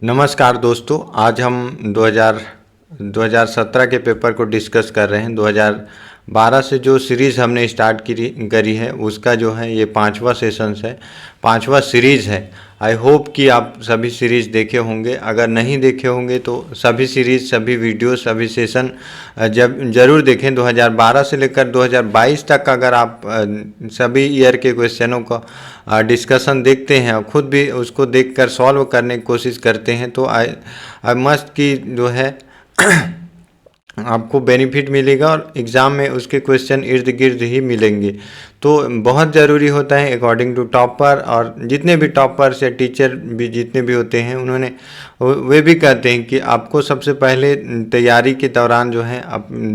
नमस्कार दोस्तों, आज हम 2017 के पेपर को डिस्कस कर रहे हैं। 2012 से जो सीरीज़ हमने स्टार्ट करी है उसका जो है ये 5वां सेशंस है, 5वां सीरीज़ है। आई होप कि आप सभी सीरीज़ देखे होंगे। अगर नहीं देखे होंगे तो सभी सीरीज़, सभी वीडियो, सभी सेशन जब ज़रूर देखें। 2012 से लेकर 2022 तक अगर आप सभी ईयर के क्वेश्चनों का डिस्कशन देखते हैं और ख़ुद भी उसको देखकर सॉल्व करने की कोशिश करते हैं तो आई मस्ट की जो है आपको बेनिफिट मिलेगा और एग्ज़ाम में उसके क्वेश्चन इर्द गिर्द ही मिलेंगे। तो बहुत ज़रूरी होता है अकॉर्डिंग टू टॉपर, और जितने भी टॉपर्स या टीचर भी जितने भी होते हैं उन्होंने वे भी कहते हैं कि आपको सबसे पहले तैयारी के दौरान जो है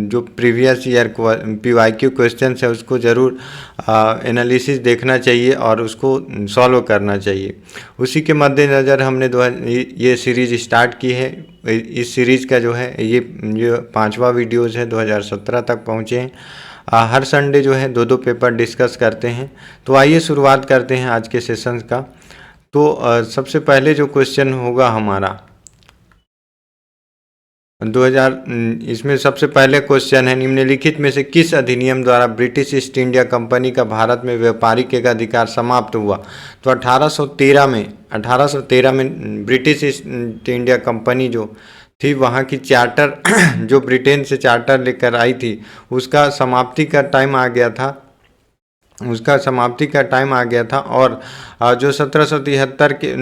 जो प्रीवियस ईयर PYQ क्वेश्चन है उसको ज़रूर एनालिसिस देखना चाहिए और उसको सॉल्व करना चाहिए। उसी के मद्देनज़र हमने ये सीरीज़ स्टार्ट की है। इस सीरीज़ का जो है ये 5वां वीडियोज़ है, 2017 तक पहुँचे हैं। हर संडे जो है दो पेपर डिस्कस करते हैं। तो आइए शुरुआत करते हैं आज के सेशन का। तो सबसे पहले जो क्वेश्चन होगा हमारा इसमें सबसे पहले क्वेश्चन है, निम्नलिखित में से किस अधिनियम द्वारा ब्रिटिश ईस्ट इंडिया कंपनी का भारत में व्यापारिक एकाधिकार समाप्त हुआ? तो 1813 में ब्रिटिश ईस्ट इंडिया कंपनी जो थी वहाँ की चार्टर जो ब्रिटेन से चार्टर लेकर आई थी उसका समाप्ति का टाइम आ गया था। और जो 1773 के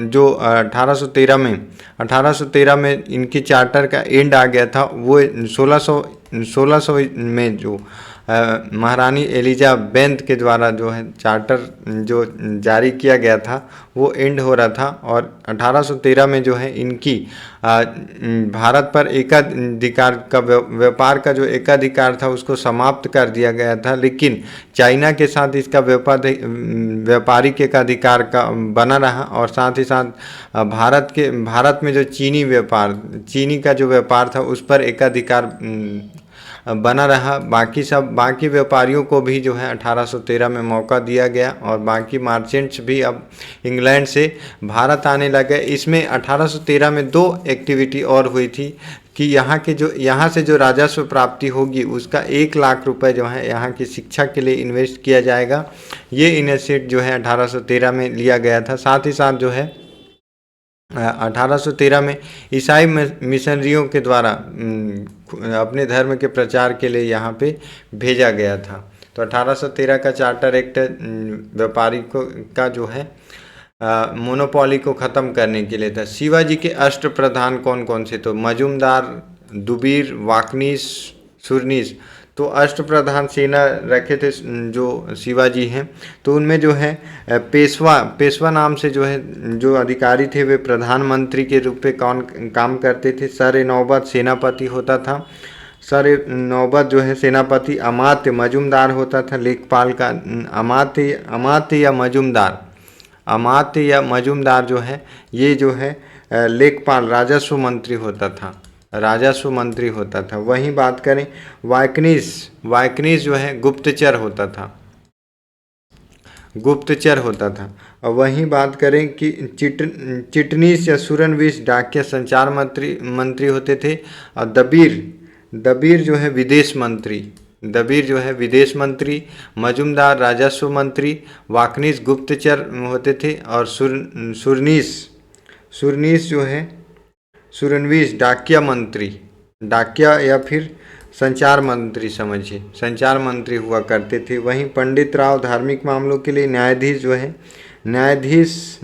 जो 1813 में इनकी चार्टर का एंड आ गया था, वो 1600 में जो महारानी एलिजाबेथ के द्वारा जो है चार्टर जो जारी किया गया था वो एंड हो रहा था। और 1813 में जो है इनकी भारत पर एकाधिकार का व्यापार का जो एकाधिकार था उसको समाप्त कर दिया गया था, लेकिन चाइना के साथ इसका व्यापारिक एकाधिकार का बना रहा। और साथ ही साथ भारत में जो चीनी का जो व्यापार था उस पर एकाधिकार बना रहा। बाकी व्यापारियों को भी जो है 1813 में मौका दिया गया और बाकी मार्चेंट्स भी अब इंग्लैंड से भारत आने लगे। इसमें 1813 में 2 एक्टिविटी और हुई थी कि यहाँ से जो राजस्व प्राप्ति होगी उसका 1 लाख रुपए जो है यहाँ की शिक्षा के लिए इन्वेस्ट किया जाएगा। ये इनिशिएटिव जो है 1813 में लिया गया था। साथ ही साथ जो है 1813 में ईसाई मिशनरियों के द्वारा अपने धर्म के प्रचार के लिए यहाँ पे भेजा गया था। तो 1813 का चार्टर एक्ट व्यापारिकों का जो है मोनोपोली को ख़त्म करने के लिए था। शिवाजी के अष्ट प्रधान कौन कौन से? तो मजूमदार, दुबीर, वाकनीस, सुरनीस। तो अष्ट प्रधान सेना रखे थे जो शिवाजी हैं, तो उनमें जो है पेशवा नाम से जो है जो अधिकारी थे वे प्रधानमंत्री के रूप में काम करते थे। सर नौबत सेनापति होता था। सर नौबत जो है सेनापति। अमात्य मजूमदार होता था। लेखपाल का अमात्य या मजूमदार जो है ये जो है लेखपाल राजस्व मंत्री होता था। वहीं बात करें वाइकनीस जो है गुप्तचर होता था। और वहीं बात करें कि चिटनीस या सुरनवीस डाकिया संचार मंत्री होते थे। और दबीर जो है विदेश मंत्री, मजूमदार राजस्व मंत्री, वाकनीस गुप्तचर होते थे और सुरनीस जो है सुरनवीस डाकिया या फिर संचार मंत्री, समझिए संचार मंत्री हुआ करते थे। वहीं पंडित राव धार्मिक मामलों के लिए न्यायाधीश जो है न्यायाधीश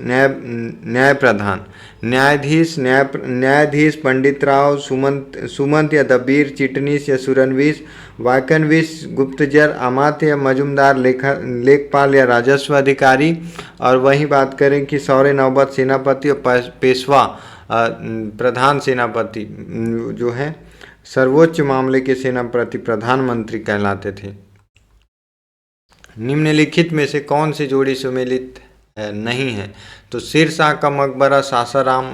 पंडित राव, सुमंत या दबीर, चिटनीस या सुरनवीस, वाकनवीस गुप्तचर, अमात्य या मजूमदार, लेखपाल या राजस्व अधिकारी। और वहीं बात करें कि सौरे नौबत सेनापति और पेशवा प्रधान सेनापति जो है सर्वोच्च मामले के सेनापति प्रधानमंत्री कहलाते थे। निम्नलिखित में से कौन सी जोड़ी सुमेलित नहीं है? तो शेरशाह का मकबरा सासाराम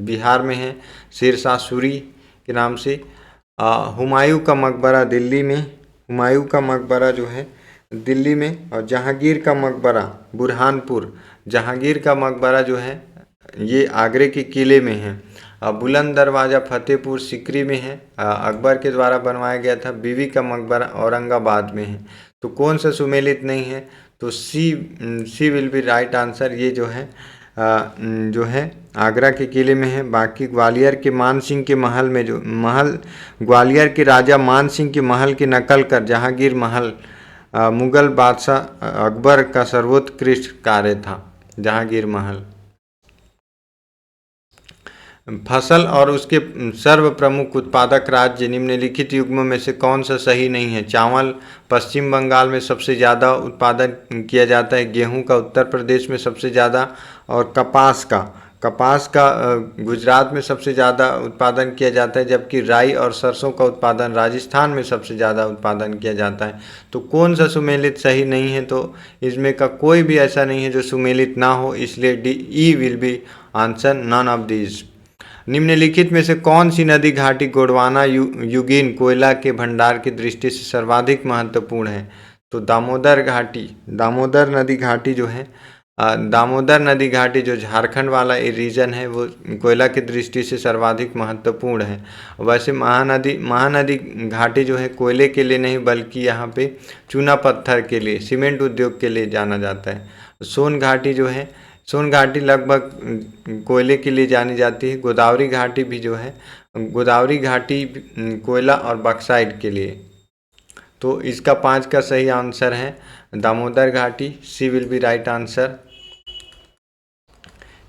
बिहार में है, शेरशाह सूरी के नाम से। हुमायूं का मकबरा जो है दिल्ली में। और जहांगीर का मकबरा बुरहानपुर। जहांगीर का मकबरा जो है ये आगरे के किले में है। बुलंद दरवाज़ा फतेहपुर सिकरी में है, अकबर के द्वारा बनवाया गया था। बीवी का मकबरा औरंगाबाद में है। तो कौन सा सुमेलित नहीं है? तो सी विल बी राइट आंसर। ये जो है आगरा के किले में है। बाकी ग्वालियर के मान सिंह के महल में जो महल, ग्वालियर के राजा मान सिंह के महल की नकल कर जहांगीर महल मुगल बादशाह अकबर का सर्वोत्कृष्ट कार्य था, जहांगीर महल। फसल और उसके सर्व प्रमुख उत्पादक राज्य निम्नलिखित युग्मों में से कौन सा सही नहीं है? चावल पश्चिम बंगाल में सबसे ज़्यादा उत्पादन किया जाता है, गेहूं का उत्तर प्रदेश में सबसे ज़्यादा, और कपास का गुजरात में सबसे ज़्यादा उत्पादन किया जाता है, जबकि राई और सरसों का उत्पादन राजस्थान में सबसे ज़्यादा उत्पादन किया जाता है। तो कौन सा सुमेलित सही नहीं है? तो इसमें का कोई भी ऐसा नहीं है जो सुमेलित ना हो, इसलिए E will be answer, none of these. निम्नलिखित में से कौन सी नदी घाटी गोंडवाना युगीन कोयला के भंडार की दृष्टि से सर्वाधिक महत्वपूर्ण है? तो दामोदर नदी घाटी जो है, दामोदर नदी घाटी जो झारखंड वाला रीजन है, वो कोयला की दृष्टि से सर्वाधिक महत्वपूर्ण है। वैसे महानदी घाटी जो है कोयले के लिए नहीं, बल्कि यहाँ पे चूना पत्थर के लिए, सीमेंट उद्योग के लिए जाना जाता है। सोन घाटी लगभग कोयले के लिए जानी जाती है। गोदावरी घाटी भी जो है, गोदावरी घाटी कोयला और बक्साइट के लिए। तो इसका 5 का सही आंसर है दामोदर घाटी, सी विल बी राइट आंसर।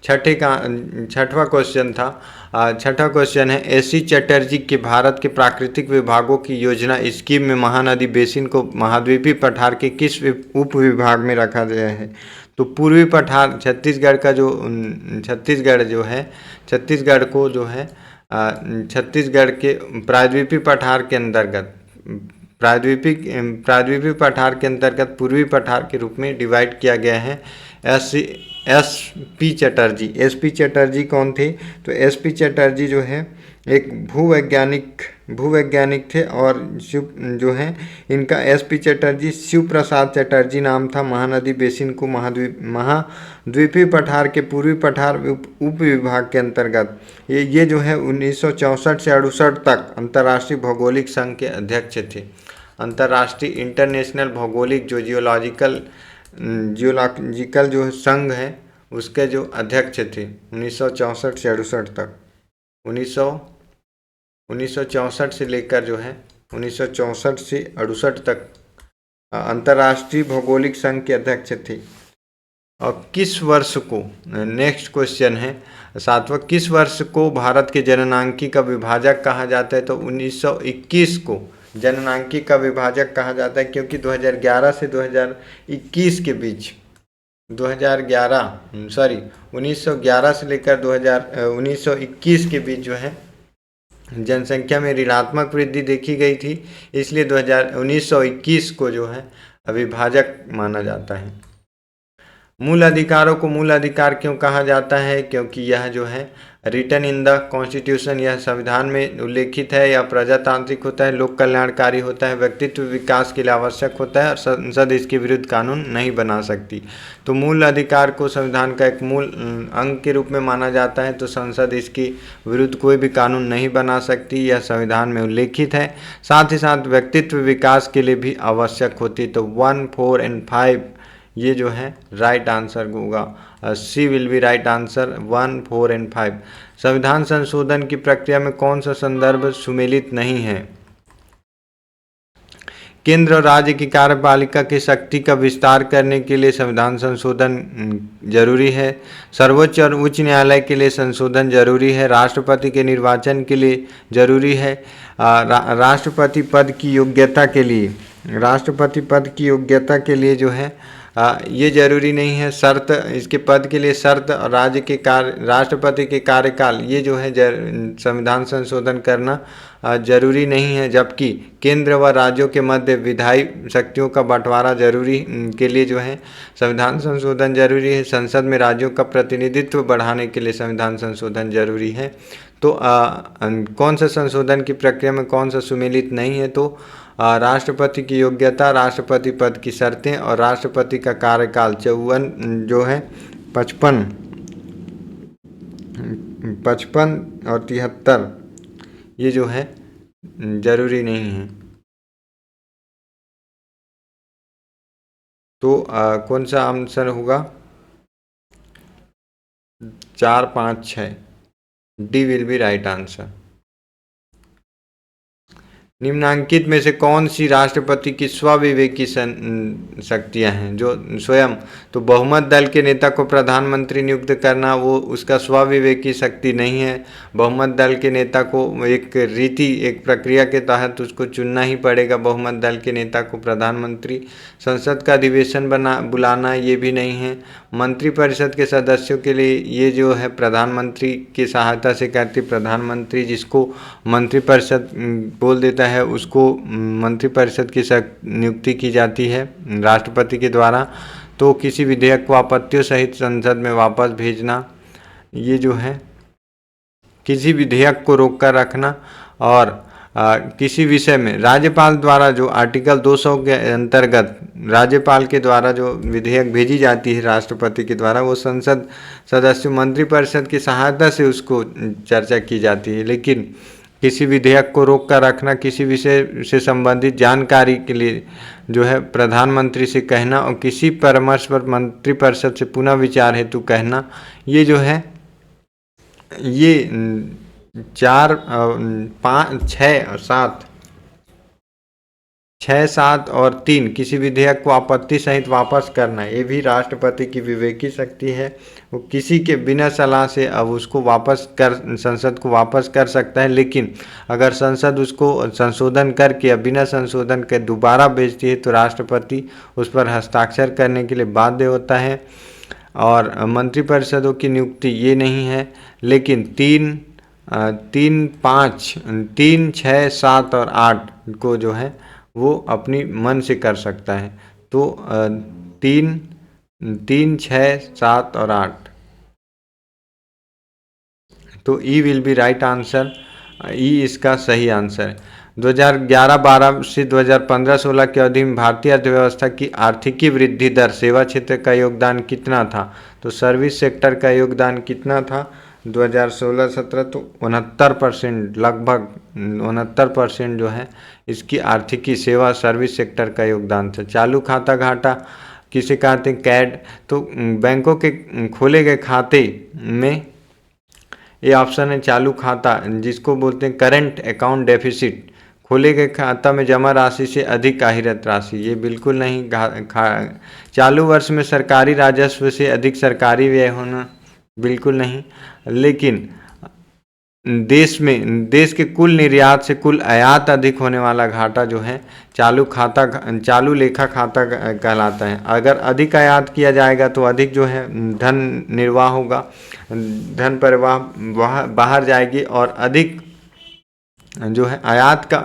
छठवां क्वेश्चन है, एसी चटर्जी के भारत के प्राकृतिक विभागों की योजना स्कीम में महानदी बेसिन को महाद्वीपीय पठार के किस उप विभाग में रखा गया है? तो पूर्वी पठार छत्तीसगढ़ छत्तीसगढ़ के प्रायद्वीपीय पठार के अंतर्गत, प्रायद्वीपीय पठार के अंतर्गत पूर्वी पठार के रूप में डिवाइड किया गया है। एस पी चटर्जी कौन थे? तो एस पी चटर्जी जो है एक भूवैज्ञानिक थे, और जो है इनका एस पी चटर्जी शिव प्रसाद चटर्जी नाम था। महानदी बेसिन को महाद्वीपीय पठार के पूर्वी पठार उप विभाग के अंतर्गत ये जो है 1964 से 68 तक अंतर्राष्ट्रीय भौगोलिक संघ के अध्यक्ष थे। अंतर्राष्ट्रीय इंटरनेशनल भौगोलिक जो जियोलॉजिकल जो संघ है उसके जो अध्यक्ष थे 1964 से 68 तक। 1964 से लेकर जो है 1964 से 68 तक अंतर्राष्ट्रीय भौगोलिक संघ के अध्यक्ष थे। और किस वर्ष को, नेक्स्ट क्वेश्चन है 7वां, किस वर्ष को भारत के जननांकी का विभाजक कहा जाता है? तो 1921 को जननांकी का विभाजक कहा जाता है, क्योंकि 2011 से 2021 के बीच 1911 से लेकर 1921 के बीच जो है जनसंख्या में ऋणात्मक वृद्धि देखी गई थी, इसलिए 1921 को जो है विभाजक माना जाता है। मूल अधिकारों को मूल अधिकार क्यों कहा जाता है? क्योंकि यह जो है रिटन इन द कॉन्स्टिट्यूशन, यह संविधान में उल्लेखित है, यह प्रजातांत्रिक होता है, लोक कल्याणकारी होता है, व्यक्तित्व विकास के लिए आवश्यक होता है, और संसद इसके विरुद्ध कानून नहीं बना सकती। तो मूल अधिकार को संविधान का एक मूल अंग के रूप में माना जाता है, तो संसद इसकी विरुद्ध कोई भी कानून नहीं बना सकती, यह संविधान में उल्लेखित है। साथ ही साथ व्यक्तित्व विकास के लिए भी आवश्यक होती। तो 1, 4 एंड 5 ये जो है राइट आंसर होगा, C will be right answer, 1, 4 and 5। संविधान संशोधन की प्रक्रिया में कौन सा संदर्भ सुमेलित नहीं है? केंद्र और राज्य की कार्यपालिका की शक्ति का विस्तार करने के लिए संविधान संशोधन जरूरी है। सर्वोच्च और उच्च न्यायालय के लिए संशोधन जरूरी है। राष्ट्रपति के निर्वाचन के लिए जरूरी है। राष्ट्रपति पद की योग्यता के लिए जो है ये जरूरी नहीं है। शर्त, इसके पद के लिए शर्त और राष्ट्रपति के कार्यकाल, ये जो है संविधान संशोधन करना जरूरी नहीं है। जबकि केंद्र व राज्यों के मध्य विधायी शक्तियों का बंटवारा जरूरी के लिए जो है संविधान संशोधन जरूरी है। संसद में राज्यों का प्रतिनिधित्व बढ़ाने के लिए संविधान संशोधन जरूरी है। तो कौन सा संशोधन की प्रक्रिया में कौन सा सुमेलित नहीं है? तो राष्ट्रपति की योग्यता, राष्ट्रपति पद की शर्तें और राष्ट्रपति का कार्यकाल 55 55 और 73 ये जो है जरूरी नहीं है। तो कौन सा आंसर होगा? 4, 5, 6 D will be right answer. निम्नांकित में से कौन सी राष्ट्रपति की स्वविवेकी शक्तियां हैं? जो स्वयं तो बहुमत दल के नेता को प्रधानमंत्री नियुक्त करना वो उसका स्वविवेकी शक्ति नहीं है। बहुमत दल के नेता को एक रीति एक प्रक्रिया के तहत उसको चुनना ही पड़ेगा बहुमत दल के नेता को प्रधानमंत्री। संसद का अधिवेशन बुलाना ये भी नहीं है। मंत्रिपरिषद के सदस्यों के लिए ये जो है प्रधानमंत्री की सहायता से करती प्रधानमंत्री जिसको मंत्रिपरिषद बोल देता है उसको मंत्रिपरिषद की नियुक्ति की जाती है राष्ट्रपति के द्वारा। तो किसी विधेयक को आपत्तियों सहित संसद में वापस भेजना, ये जो है किसी विधेयक को रोक कर रखना और किसी विषय में राज्यपाल द्वारा जो आर्टिकल 200 के अंतर्गत राज्यपाल के द्वारा जो विधेयक भेजी जाती है राष्ट्रपति के द्वारा वो संसद सदस्य मंत्रिपरिषद की सहायता से उसको चर्चा की जाती है। लेकिन किसी विधेयक को रोक कर रखना, किसी विषय से संबंधित जानकारी के लिए जो है प्रधानमंत्री से कहना और किसी परामर्श पर मंत्रिपरिषद से पुनः विचार हेतु कहना, ये जो है ये 4, 5, 6 और 7 6, 7 और 3 किसी विधेयक को आपत्ति सहित वापस करना, ये भी राष्ट्रपति की विवेकी शक्ति है। वो किसी के बिना सलाह से अब उसको वापस कर संसद को वापस कर सकता है। लेकिन अगर संसद उसको संशोधन करके या बिना संशोधन के दोबारा भेजती है तो राष्ट्रपति उस पर हस्ताक्षर करने के लिए बाध्य होता है। और मंत्रिपरिषदों की नियुक्ति ये नहीं है। लेकिन 3, 5, 3, 6, 7 और 8 को जो है वो अपनी मन से कर सकता है। तो 3, 6, 7 और 8 तो ई विल बी राइट आंसर। ई इसका सही आंसर है। 2011-12 से 2015-16 की अवधि में भारतीय अर्थव्यवस्था की आर्थिकी वृद्धि दर सेवा क्षेत्र का योगदान कितना था? तो सर्विस सेक्टर का योगदान कितना था 2016-17? तो 69%, लगभग 69% जो है इसकी आर्थिकी सेवा सर्विस सेक्टर का योगदान था। चालू खाता घाटा किसे कहते हैं? कैड। तो बैंकों के खोले गए खाते में ये ऑप्शन है चालू खाता, जिसको बोलते हैं करंट अकाउंट डेफिसिट। खोले गए खाता में जमा राशि से अधिक आहिरत राशि, ये बिल्कुल नहीं। चालू वर्ष में सरकारी राजस्व से अधिक सरकारी व्यय होना, बिल्कुल नहीं। लेकिन देश के कुल निर्यात से कुल आयात अधिक होने वाला घाटा जो है चालू लेखा खाता कहलाता है। अगर अधिक आयात किया जाएगा तो अधिक जो है धन निर्वाह होगा, धन प्रवाह बाहर जाएगी। और अधिक जो है आयात का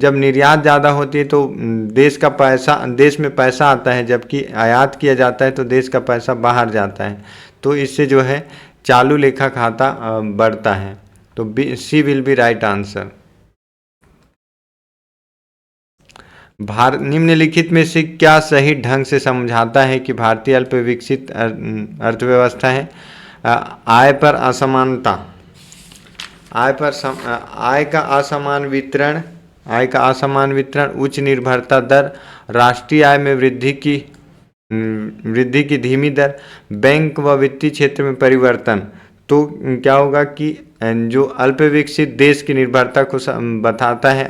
जब निर्यात ज़्यादा होती है तो देश में पैसा आता है, जबकि आयात किया जाता है तो देश का पैसा बाहर जाता है। तो इससे जो है चालू लेखा खाता बढ़ता है। तो सी विल बी राइट आंसर। निम्नलिखित में से क्या सही ढंग से समझाता है कि भारतीय अल्प विकसित अर्थव्यवस्था है? आय पर असमानता, आय का असमान वितरण, उच्च निर्भरता दर, राष्ट्रीय आय में वृद्धि की धीमी दर, बैंक व वित्तीय क्षेत्र में परिवर्तन। तो क्या होगा कि जो अल्प विकसित देश की निर्भरता को बताता है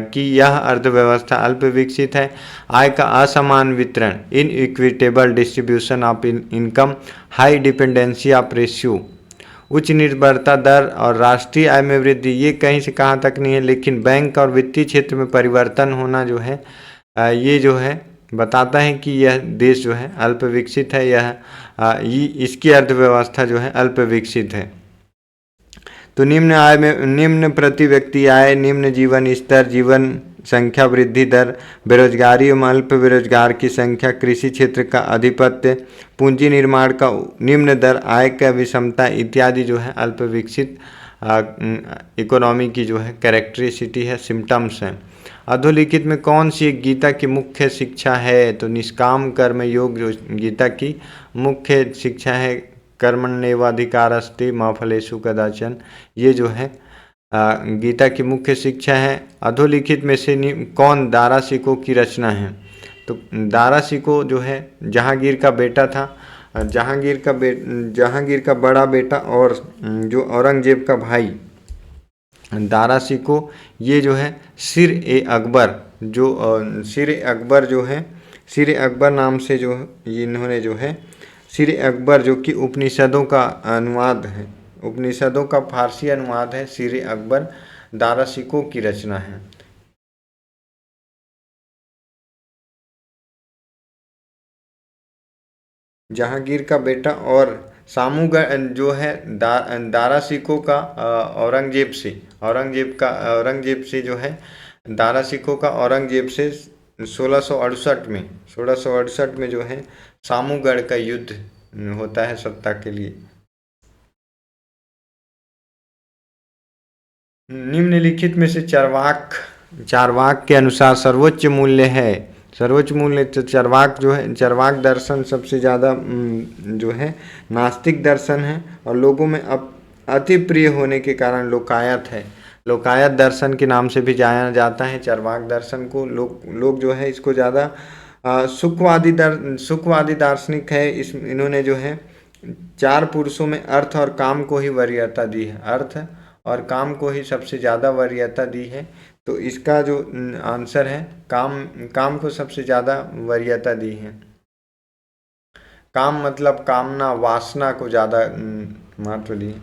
कि यह अर्थव्यवस्था अल्प विकसित है। आय का असमान वितरण, inequitable distribution of income, high dependency of ratio, उच्च निर्भरता दर और राष्ट्रीय आय में वृद्धि, ये कहीं से कहाँ तक नहीं है। लेकिन बैंक और वित्तीय क्षेत्र में परिवर्तन होना जो है ये जो है बताता है कि यह देश जो है अल्प विकसित है। इसकी अर्थव्यवस्था जो है अल्प विकसित है। तो निम्न आय में निम्न प्रति व्यक्ति आय, निम्न जीवन स्तर, जीवन संख्या वृद्धि दर, बेरोजगारी एवं अल्प बेरोजगार की संख्या, कृषि क्षेत्र का अधिपत्य, पूंजी निर्माण का निम्न दर, आय का विषमता इत्यादि जो है अल्प विकसित इकोनॉमी की जो है कैरेक्टरिस्टिक है, सिम्टम्स हैं। अधोलिखित में कौन सी एक गीता की मुख्य शिक्षा है? तो निष्काम कर्म योग जो गीता की मुख्य शिक्षा है कर्मण्येवाधिकारस्ते मा फलेषु कदाचन। ये जो है गीता की मुख्य शिक्षा है। अधोलिखित में से कौन दारा शिकोह की रचना है? तो दारा शिकोह जो है जहांगीर का बेटा था। जहांगीर का बड़ा बेटा और जो औरंगजेब का भाई दारा शिकोह, ये जो है सिर अकबर नाम से जो इन्होंने जो है सिर अकबर, जो कि उपनिषदों का अनुवाद है, उपनिषदों का फारसी अनुवाद है सिर अकबर, दारा शिकोह की रचना है। जहांगीर का बेटा और जो है दारा शिकोह का औरंगजेब से जो है दारा शिकोह का औरंगजेब से 1668 में जो है सामूगढ़ का युद्ध होता है सत्ता के लिए। निम्नलिखित में से चार्वाक के अनुसार सर्वोच्च मूल्य तो चरवाक दर्शन सबसे ज़्यादा जो है नास्तिक दर्शन है और लोगों में अति प्रिय होने के कारण लोकायत दर्शन के नाम से भी जाना जाता है। चरवाक दर्शन को लोग जो है इसको ज़्यादा सुखवादी दार्शनिक है। इन्होंने जो है 4 पुरुषों में अर्थ और काम को ही वरीयता दी है, अर्थ और काम को ही सबसे ज़्यादा वरीयता दी है। तो इसका जो आंसर है काम को सबसे ज़्यादा वरीयता दी है। काम मतलब कामना, वासना को ज़्यादा महत्व दी है।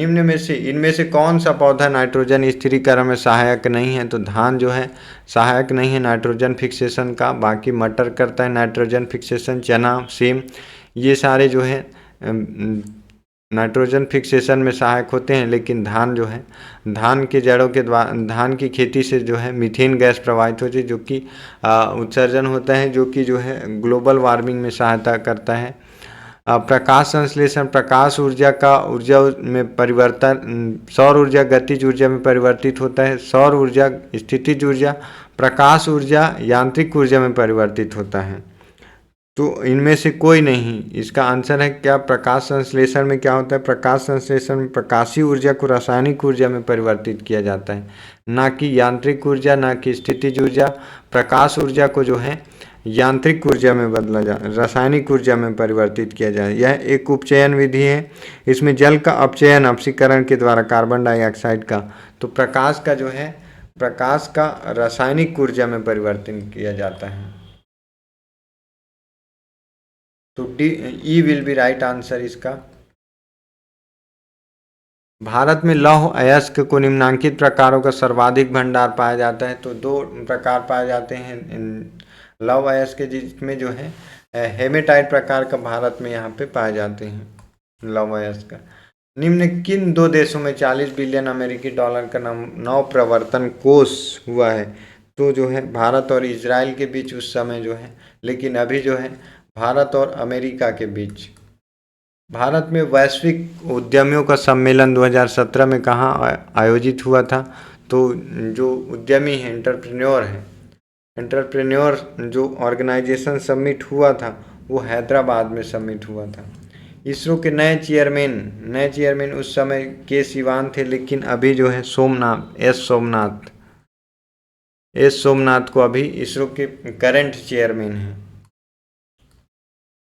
इनमें से कौन सा पौधा नाइट्रोजन स्थिरीकरण में सहायक नहीं है? तो धान जो है सहायक नहीं है नाइट्रोजन फिक्सेशन का। बाकी मटर करता है नाइट्रोजन फिक्सेशन, चना, सेम, ये सारे जो है नाइट्रोजन फिक्सेशन में सहायक होते हैं। लेकिन धान जो है धान के जड़ों के द्वारा धान की खेती से जो है मीथेन गैस प्रवाहित होती है, जो कि उत्सर्जन होता है, जो कि जो है ग्लोबल वार्मिंग में सहायता करता है। प्रकाश संश्लेषण, प्रकाश ऊर्जा में परिवर्तन, सौर ऊर्जा गतिज ऊर्जा में परिवर्तित होता है। सौर ऊर्जा स्थितिज ऊर्जा, प्रकाश ऊर्जा यांत्रिक ऊर्जा में परिवर्तित होता है। तो इनमें से कोई नहीं। इसका आंसर है क्या? प्रकाश संश्लेषण में क्या होता है? प्रकाश संश्लेषण में प्रकाशीय ऊर्जा को रासायनिक ऊर्जा में परिवर्तित किया जाता है, ना कि यांत्रिक ऊर्जा, ना कि स्थितिज ऊर्जा। प्रकाश ऊर्जा को जो है यांत्रिक ऊर्जा में रासायनिक ऊर्जा में परिवर्तित किया जाए। यह एक उपचयन विधि है। इसमें जल का अपचयन ऑक्सीकरण के द्वारा कार्बन डाइऑक्साइड का, तो प्रकाश का रासायनिक ऊर्जा में परिवर्तन किया जाता है। तो ई विल बी राइट आंसर इसका। भारत में लौह अयस्क को निम्नांकित प्रकारों का सर्वाधिक भंडार पाया जाता है। तो 2 प्रकार पाए जाते हैं लौह अयस्क के, जिसमें जो है हेमेटाइट प्रकार का भारत में यहाँ पे पाए जाते हैं लौह अयस्क। निम्न किन 2 देशों में 40 बिलियन अमेरिकी डॉलर का नव प्रवर्तन कोष हुआ है? तो जो है भारत और इजराइल के बीच उस समय जो है, लेकिन अभी जो है भारत और अमेरिका के बीच। भारत में वैश्विक उद्यमियों का सम्मेलन 2017 में कहाँ आयोजित हुआ था? तो जो उद्यमी हैं, एंटरप्रेन्योर जो ऑर्गेनाइजेशन समिट हुआ था वो हैदराबाद में समिट हुआ था। इसरो के नए चेयरमैन उस समय के सिवान थे, लेकिन अभी जो है एस सोमनाथ को अभी इसरो के करंट चेयरमैन हैं।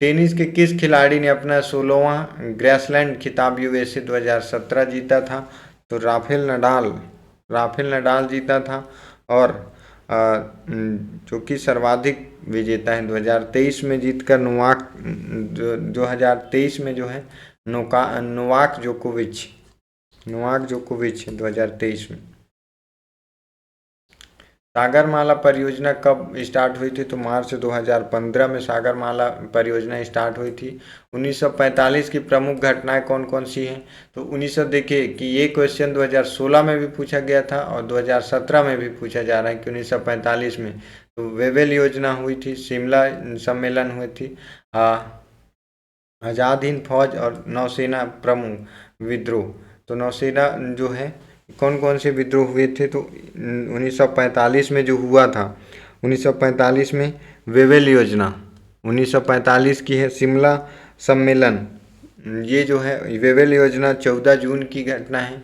टेनिस के किस खिलाड़ी ने अपना 16वां ग्रैंडस्लैम खिताब यूएसए 2017 जीता था? तो राफेल नडाल जीता था। और जो कि सर्वाधिक विजेता है 2023 में जीतकर 2023 में जो है नोवाक जोकोविच 2023 में। सागरमाला परियोजना कब स्टार्ट हुई थी? तो मार्च 2015 में सागरमाला परियोजना स्टार्ट हुई थी। 1945 की प्रमुख घटनाएं कौन कौन सी हैं? तो 1900 देखिए कि ये क्वेश्चन 2016 में भी पूछा गया था और 2017 में भी पूछा जा रहा है कि 1945 में तो वेवेल योजना हुई थी, शिमला सम्मेलन हुई थी, आज़ाद हिंद फौज और नौसेना प्रमुख विद्रोह। तो नौसेना जो है कौन कौन से विद्रोह हुए थे? तो 1945 में जो हुआ था, 1945 में वेवेल योजना 1945 की है। शिमला सम्मेलन ये जो है वेवेल योजना 14 जून की घटना है,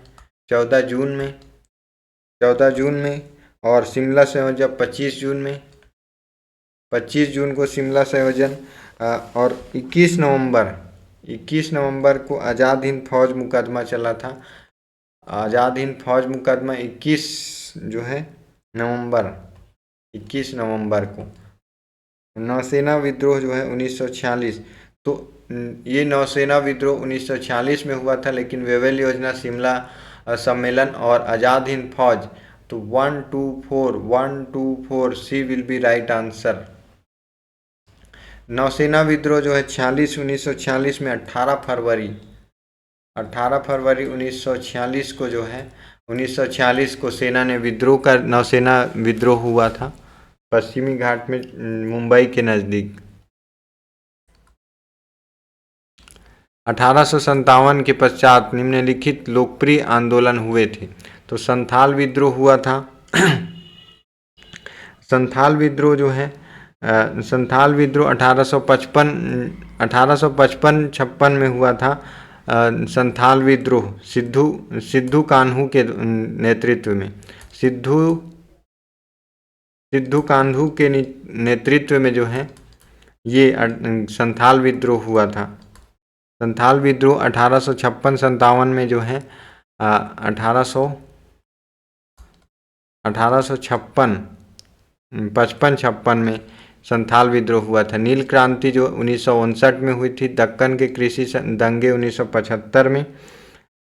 14 जून में, 14 जून में। और शिमला संयोजन 25 जून में, 25 जून को शिमला संयोजन। और 21 नवंबर को आज़ाद हिंद फौज मुकदमा चला था। आज़ाद हिंद फौज मुकदमा 21 जो है नवंबर, 21 नवंबर को। नौसेना विद्रोह जो है 1946। तो ये नौसेना विद्रोह 1946 में हुआ था, लेकिन वेवेल योजना, शिमला सम्मेलन और आज़ाद हिंद फौज। तो 124 सी विल बी राइट आंसर। नौसेना विद्रोह जो है 1946 में 18 फरवरी 1946 को जो है 1946 को सेना ने विद्रोह कर, नौसेना विद्रोह हुआ था पश्चिमी घाट में, मुंबई के नज़दीक। 1857 के पश्चात निम्नलिखित लोकप्रिय आंदोलन हुए थे। तो संथाल विद्रोह हुआ था। संथाल विद्रोह जो है संथाल विद्रोह 1855-56 में हुआ था। संथाल विद्रोह सिद्धू कान्हू के नेतृत्व में, सिद्धू कान्हू के नेतृत्व में जो है ये संथाल विद्रोह हुआ था। संथाल विद्रोह 1856-57 में जो है 1856 में संथाल विद्रोह हुआ था। नील क्रांति जो 1959 में हुई थी। दक्कन के कृषि दंगे 1975 में,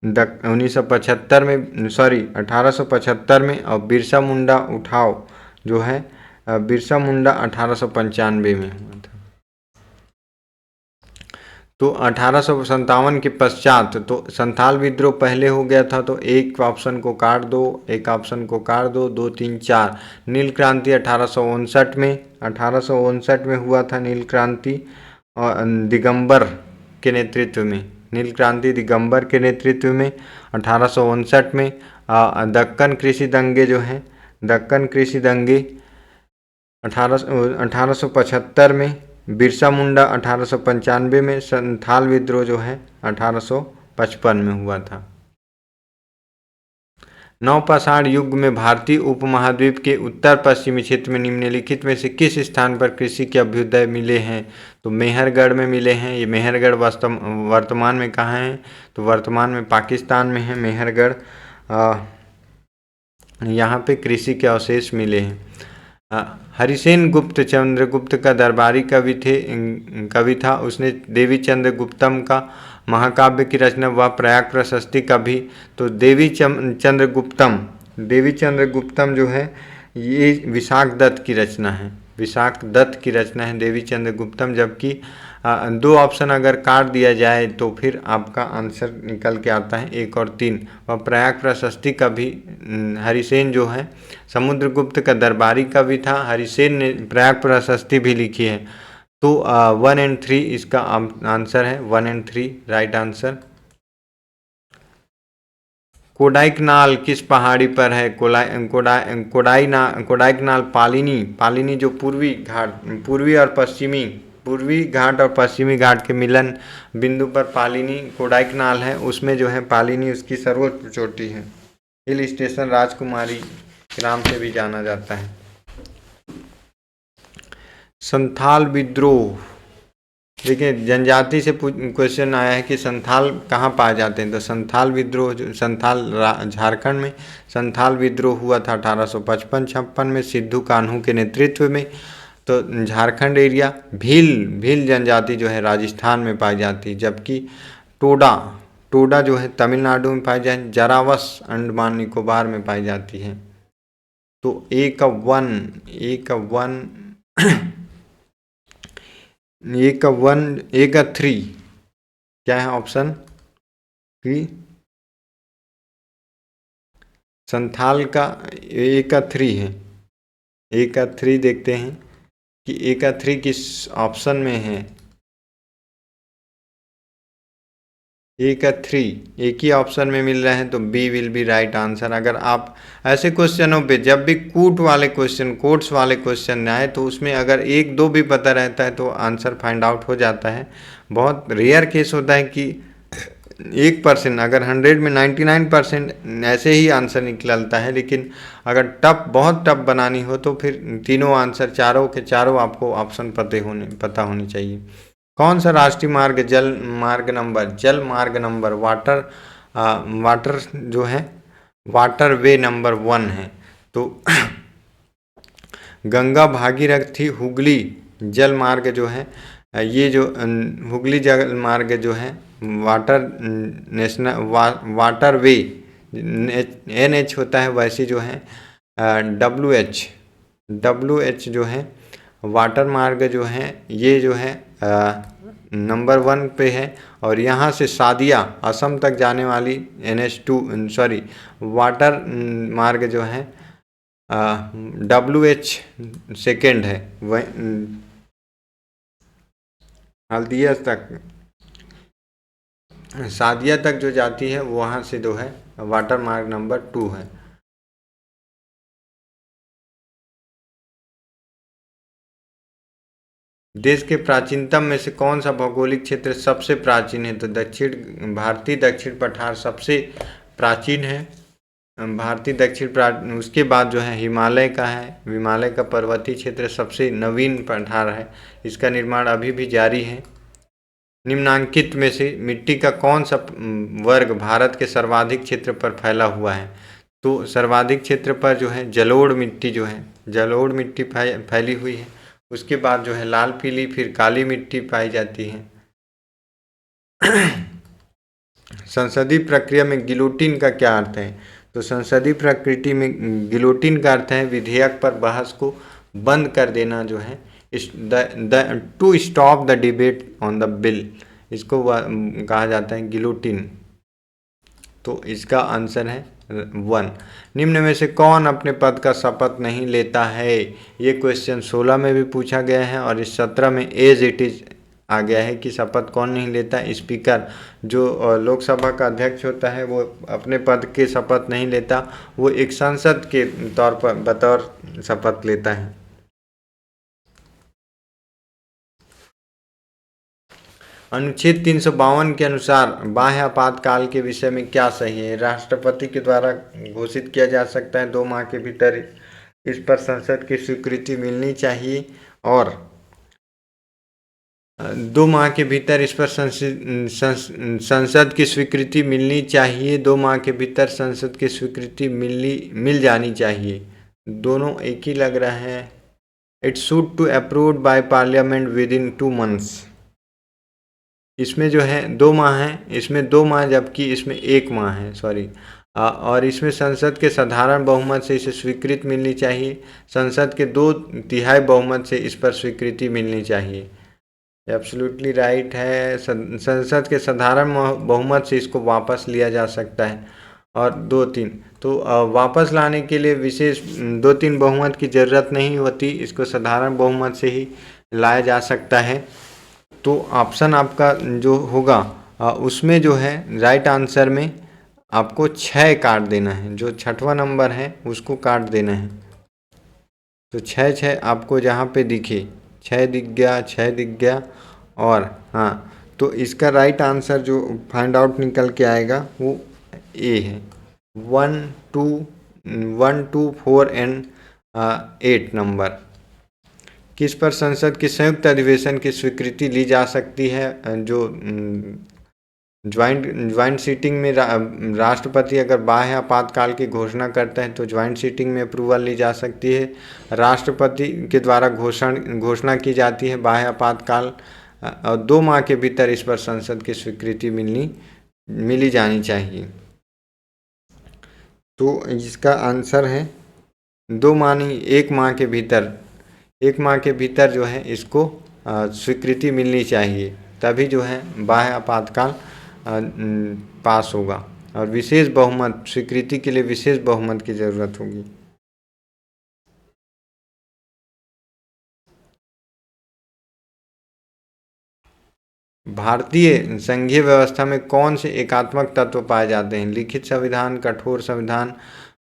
1875 में। और बिरसा मुंडा उठाव जो है बिरसा मुंडा 1895 में हुआ था। तो 1857 के पश्चात तो संथाल विद्रोह पहले हो गया था, तो एक ऑप्शन को काट दो, एक ऑप्शन को काट दो, 2 3 4। नील क्रांति 1859 में हुआ था नील क्रांति, और दिगंबर के नेतृत्व में, नील क्रांति दिगंबर के नेतृत्व में 1859 में। दक्कन कृषि दंगे जो हैं, दक्कन कृषि दंगे 1875 में। बिरसा मुंडा 1895 में। संथाल विद्रोह जो है 1855 में हुआ था। नवपाषाण युग में भारतीय उपमहाद्वीप के उत्तर पश्चिमी क्षेत्र में निम्नलिखित में से किस स्थान पर कृषि के अभ्युदय मिले हैं? तो मेहरगढ़ में मिले हैं। ये मेहरगढ़ वर्तमान में कहाँ है? तो वर्तमान में पाकिस्तान में है मेहरगढ़। यहाँ पे कृषि के अवशेष मिले हैं। हरिसेन गुप्त चंद्रगुप्त का दरबारी कवि था। उसने देवी चंद्रगुप्तम का महाकाव्य की रचना व प्रयाग प्रशस्ति का भी। तो देवी चंद्रगुप्तम जो है ये विशाख दत्त की रचना है, विशाख दत्त की रचना है देवी चंद्रगुप्तम। जबकि 2 ऑप्शन अगर काट दिया जाए तो फिर आपका आंसर निकल के आता है 1 और 3। और प्रयाग प्रशस्ति का भी हरिसेन जो है समुद्रगुप्त का दरबारी कवि था। हरिसेन ने प्रयाग प्रशस्ति भी लिखी है। तो 1 और 3 इसका आंसर है, 1 और 3 राइट आंसर। कोडाइकनाल किस पहाड़ी पर है? कोडाइकनाल पालिनी जो पूर्वी घाट और पश्चिमी घाट के मिलन बिंदु पर पालिनी कोडाइकनाल है, उसमें जो है पालिनी उसकी सर्वोच्च चोटी है। हिल स्टेशन राजकुमारी के नाम से भी जाना जाता है। संथाल विद्रोह, देखिए जनजाति से क्वेश्चन आया है कि संथाल कहाँ पाए जाते हैं। तो संथाल विद्रोह झारखंड में संथाल विद्रोह हुआ था 1855-56 में सिद्धू कान्हू के नेतृत्व में। तो झारखंड एरिया। भील जनजाति जो है राजस्थान में पाई जाती है। जबकि टोडा जो है तमिलनाडु में पाई जाती है। जरावस अंडमान निकोबार में पाई जाती है। तो ए का 3 क्या है ऑप्शन? कि संथाल का ए का 3 है। ए का 3 देखते हैं कि ए का 3 किस ऑप्शन में है। ए का 3 एक ही ऑप्शन में मिल रहे हैं, तो B will be right answer. अगर आप ऐसे क्वेश्चनों पे जब भी कूट वाले क्वेश्चन, कोट्स वाले क्वेश्चन आए, तो उसमें अगर एक दो भी पता रहता है तो आंसर फाइंड आउट हो जाता है। बहुत रेयर केस होता है कि 1%, अगर 100 में 99% ऐसे ही आंसर निकलता है। लेकिन अगर टफ, बहुत टफ बनानी हो तो फिर तीनों आंसर, चारों के चारों आपको ऑप्शन पता होने चाहिए। कौन सा राष्ट्रीय मार्ग जल मार्ग नंबर वाटर जो है वाटर वे नंबर 1 है? तो गंगा, भागीरथी, हुगली जल मार्ग जो है, ये जो हुगली जल मार्ग जो है वाटर वाटर वे NH होता है, वैसे जो है WH जो है वाटर मार्ग जो है, ये जो है नंबर 1 पे है। और यहाँ से सादिया असम तक जाने वाली NH2 सॉरी वाटर मार्ग जो है WH सेकेंड है। वह हल्दिया तक, सादिया तक जो जाती है वहाँ से जो है वाटर मार्ग नंबर 2 है। देश के प्राचीनतम में से कौन सा भौगोलिक क्षेत्र सबसे प्राचीन है? तो भारतीय दक्षिण पठार सबसे प्राचीन है। भारतीय उसके बाद जो है हिमालय का है। हिमालय का पर्वतीय क्षेत्र सबसे नवीन पठार है, इसका निर्माण अभी भी जारी है। निम्नांकित में से मिट्टी का कौन सा वर्ग भारत के सर्वाधिक क्षेत्र पर फैला हुआ है? तो सर्वाधिक क्षेत्र पर जो है जलोढ़ मिट्टी जो है, जलोढ़ मिट्टी फैली हुई है। उसके बाद जो है लाल पीली फिर काली मिट्टी पाई जाती है। संसदीय प्रक्रिया में गिलोटिन का क्या अर्थ है? तो संसदीय प्रकृति में गिलोटिन का अर्थ है विधेयक पर बहस को बंद कर देना जो है, to stop the debate on the bill, इसको कहा जाता है गिलोटिन। तो इसका आंसर है 1। निम्न में से कौन अपने पद का शपथ नहीं लेता है? ये क्वेश्चन 16 में भी पूछा गया है और इस 17 में एज इट इज आ गया है कि शपथ कौन नहीं लेता। स्पीकर जो लोकसभा का अध्यक्ष होता है वो अपने पद के शपथ नहीं लेता, वो एक सांसद के तौर पर बतौर शपथ लेता है। अनुच्छेद 352 के अनुसार बाह्य आपातकाल के विषय में क्या सही है? राष्ट्रपति के द्वारा घोषित किया जा सकता है 2 माह के भीतर इस पर संसद की स्वीकृति मिलनी चाहिए, और 2 माह के भीतर इस पर संसद की स्वीकृति मिलनी चाहिए। 2 माह के भीतर संसद की स्वीकृति मिल जानी चाहिए। दोनों एक ही लग रहा है। It should to approved by parliament within 2 months. इसमें जो है 2 माह है, इसमें 2 माह, जबकि इसमें 1 माह है, सॉरी। और इसमें संसद के साधारण बहुमत से इसे स्वीकृति मिलनी चाहिए। संसद के 2/3 बहुमत से इस पर स्वीकृति मिलनी चाहिए। एब्सोल्युटली राइट है। संसद के साधारण बहुमत से इसको वापस लिया जा सकता है। और 2-3 तो वापस लाने के लिए विशेष 2-3 बहुमत की ज़रूरत नहीं होती, इसको साधारण बहुमत से ही लाया जा सकता है। तो ऑप्शन आपका जो होगा उसमें जो है राइट आंसर में आपको 6 काट देना है, जो 6वां नंबर है उसको काट देना है। तो 6 आपको जहाँ पे दिखे 6 दिख गया, 6 दिख गया। और हाँ, तो इसका राइट आंसर जो फाइंड आउट निकल के आएगा वो ए है। 1 2 4 एंड 8 नंबर। किस पर संसद के संयुक्त अधिवेशन की स्वीकृति ली जा सकती है? जो ज्वाइंट सीटिंग में राष्ट्रपति अगर बाह्य आपातकाल की घोषणा करता है तो ज्वाइंट सीटिंग में अप्रूवल ली जा सकती है। राष्ट्रपति के द्वारा घोषणा की जाती है बाह्य आपातकाल, और 2 माह के भीतर इस पर संसद की स्वीकृति मिली जानी चाहिए। तो इसका आंसर है 2 माह नहीं, 1 माह के भीतर। 1 माह के भीतर जो है इसको स्वीकृति मिलनी चाहिए, तभी जो है बाह्य आपातकाल पास होगा। और विशेष बहुमत, स्वीकृति के लिए विशेष बहुमत की ज़रूरत होगी। भारतीय संघीय व्यवस्था में कौन से एकात्मक तत्व पाए जाते हैं? लिखित संविधान, कठोर संविधान,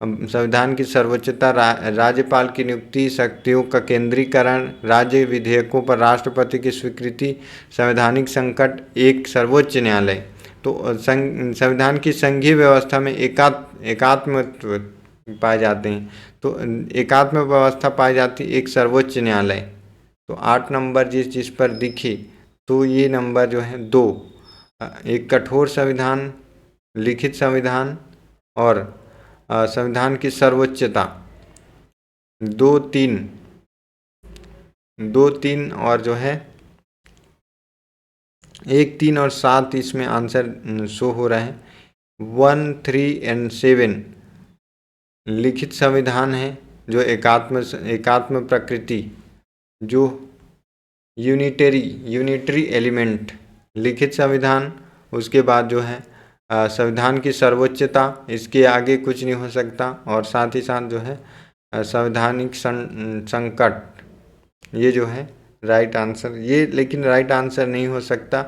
संविधान की सर्वोच्चता, राज्यपाल की नियुक्ति, शक्तियों का केंद्रीकरण, राज्य विधेयकों पर राष्ट्रपति की स्वीकृति, संवैधानिक संकट, एक सर्वोच्च न्यायालय। तो संविधान की संघीय व्यवस्था में एकात्म पाए जाते हैं, तो एकात्म व्यवस्था पाई जाती है एक सर्वोच्च न्यायालय। तो 8 नंबर जिस पर दिखे तो ये नंबर जो है 2, एक कठोर संविधान, लिखित संविधान और संविधान की सर्वोच्चता, 2, 3 और जो है 1, 3 और 7 इसमें आंसर शो हो रहा है। 1, 3 एंड 7 लिखित संविधान है जो एकात्म प्रकृति, जो यूनिटरी एलिमेंट लिखित संविधान। उसके बाद जो है संविधान की सर्वोच्चता, इसके आगे कुछ नहीं हो सकता, और साथ ही साथ जो है संवैधानिक संकट, ये जो है राइट आंसर। ये लेकिन राइट आंसर नहीं हो सकता,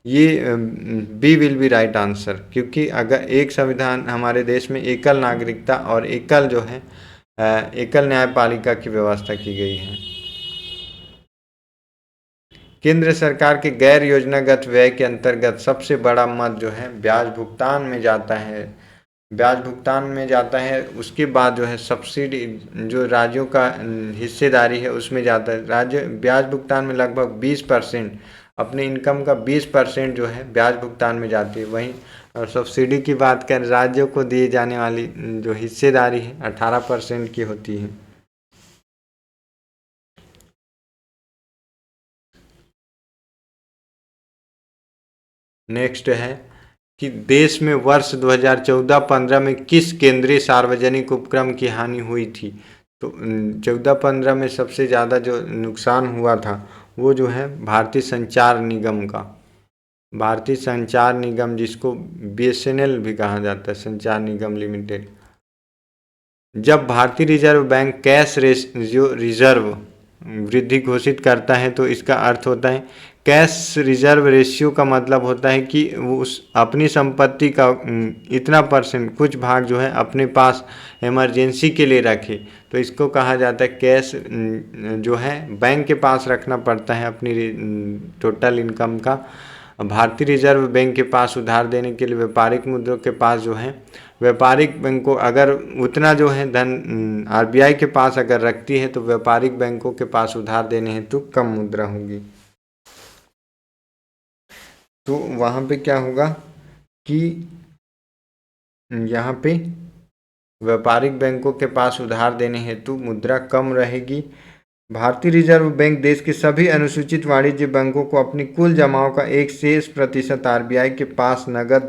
ये B will be right answer, क्योंकि अगर एक संविधान हमारे देश में एकल नागरिकता और एकल जो है एकल न्यायपालिका की व्यवस्था की गई है। केंद्र सरकार के गैर योजनागत व्यय के अंतर्गत सबसे बड़ा मद जो है ब्याज भुगतान में जाता है, ब्याज भुगतान में जाता है। उसके बाद जो है सब्सिडी, जो राज्यों का हिस्सेदारी है उसमें जाता है। राज्य ब्याज भुगतान में लगभग 20%, अपने इनकम का 20% जो है ब्याज भुगतान में जाती है। वहीं सब्सिडी की बात करें, राज्यों को दिए जाने वाली जो हिस्सेदारी है 18% की होती है। नेक्स्ट है कि देश में वर्ष 2014-15 में किस केंद्रीय सार्वजनिक उपक्रम की हानि हुई थी? तो 14-15 में सबसे ज़्यादा जो नुकसान हुआ था वो जो है भारतीय संचार निगम का, भारतीय संचार निगम, जिसको BSNL भी कहा जाता है, संचार निगम लिमिटेड। जब भारतीय रिजर्व बैंक कैश रिजर्व वृद्धि घोषित करता है तो इसका अर्थ होता है, कैश रिजर्व रेशियो का मतलब होता है कि वो उस अपनी संपत्ति का इतना परसेंट, कुछ भाग जो है अपने पास इमरजेंसी के लिए रखे, तो इसको कहा जाता है कैश जो है बैंक के पास रखना पड़ता है अपनी टोटल इनकम का। भारतीय रिजर्व बैंक के पास उधार देने के लिए व्यापारिक मुद्रों के पास जो है, व्यापारिक बैंकों अगर उतना जो है धन RBI के पास अगर रखती है तो व्यापारिक बैंकों के पास उधार देने हेतु कम मुद्रा होगी। तो वहाँ पे क्या होगा कि यहाँ पे व्यापारिक बैंकों के पास उधार देने हेतु मुद्रा कम रहेगी। भारतीय रिजर्व बैंक देश के सभी अनुसूचित वाणिज्य बैंकों को अपनी कुल जमाओं का एक शेष प्रतिशत RBI के पास नगद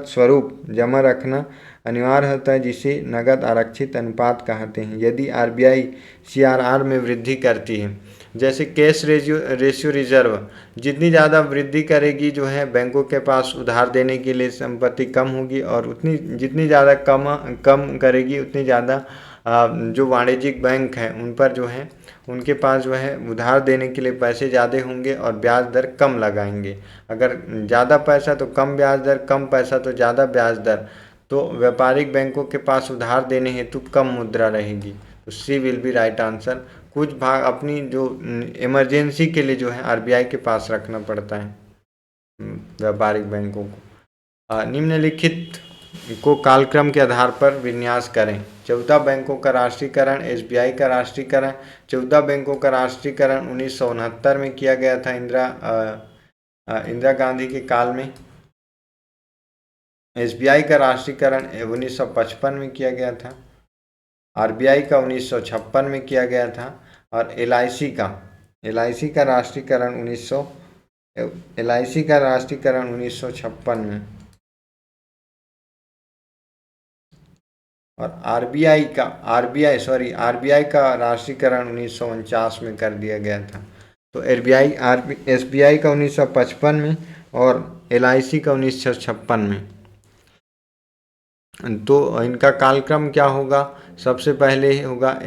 स्वरूप जमा रखना अनिवार्य होता है, जिसे नगद आरक्षित अनुपात कहते हैं। यदि RBI CRR में वृद्धि करती है, जैसे कैश रेशियो रिजर्व जितनी ज़्यादा वृद्धि करेगी जो है बैंकों के पास उधार देने के लिए संपत्ति कम होगी, और उतनी जितनी ज़्यादा कम करेगी उतनी ज़्यादा जो वाणिज्यिक बैंक हैं उन पर जो है उनके पास जो है उधार देने के लिए पैसे ज़्यादा होंगे और ब्याज दर कम लगाएंगे। अगर ज़्यादा पैसा तो कम ब्याज दर, कम पैसा तो ज़्यादा ब्याज दर, तो व्यापारिक बैंकों के पास उधार देने हेतु कम मुद्रा रहेगी। तो C will be right answer. कुछ भाग अपनी जो इमरजेंसी के लिए जो है RBI के पास रखना पड़ता है व्यापारिक बैंकों को। निम्नलिखित को कालक्रम के आधार पर विन्यास करें। 14 बैंकों का राष्ट्रीयकरण, SBI का राष्ट्रीयकरण। 14 बैंकों का राष्ट्रीयकरण 1969 में किया गया था इंदिरा गांधी के काल में। SBI का राष्ट्रीयकरण 1955 में किया गया था। RBI का 1956 में किया गया था, और LIC का राष्ट्रीयकरण 1956 में, और RBI का राष्ट्रीयकरण 1949 में कर दिया गया था। तो SBI का 1955 में और LIC का 1956 में। तो इनका कालक्रम क्या होगा? सबसे पहले होगा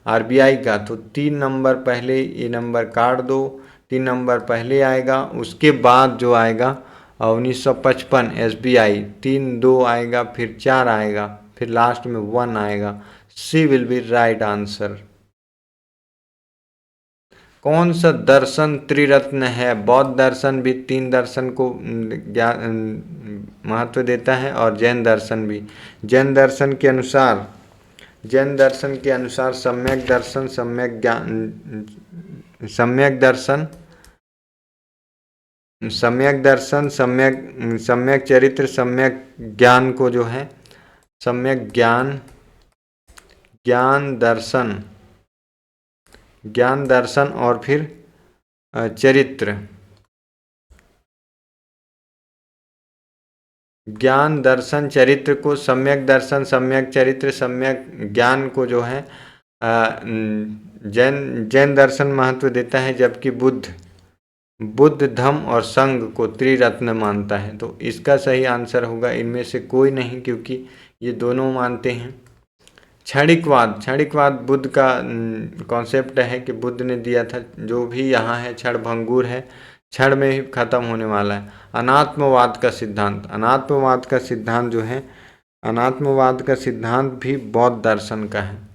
RBI का, तो 3 नंबर पहले ये नंबर काट दो, 3 नंबर पहले आएगा। उसके बाद जो आएगा 1955 SBI, 3-2 आएगा, फिर 4 आएगा, फिर लास्ट में 1 आएगा। सी विल बी राइट आंसर। कौन सा दर्शन त्रिरत्न है? बौद्ध दर्शन भी 3 दर्शन को महत्व देता है, और जैन दर्शन भी। जैन दर्शन के अनुसार सम्यक दर्शन, सम्यक ज्ञान, सम्यक चरित्र, सम्यक ज्ञान को जो है सम्यक ज्ञान दर्शन और फिर चरित्र, ज्ञान दर्शन चरित्र को सम्यक दर्शन, सम्यक चरित्र, सम्यक ज्ञान को जो है जैन दर्शन महत्व देता है, जबकि बुद्ध धम्म और संघ को त्रिरत्न मानता है। तो इसका सही आंसर होगा इनमें से कोई नहीं, क्योंकि ये दोनों मानते हैं। क्षणिकवाद बुद्ध का कॉन्सेप्ट है कि बुद्ध ने दिया था, जो भी यहाँ है क्षण भंगुर है, क्षण में ही खत्म होने वाला है। अनात्मवाद का सिद्धांत भी बौद्ध दर्शन का है।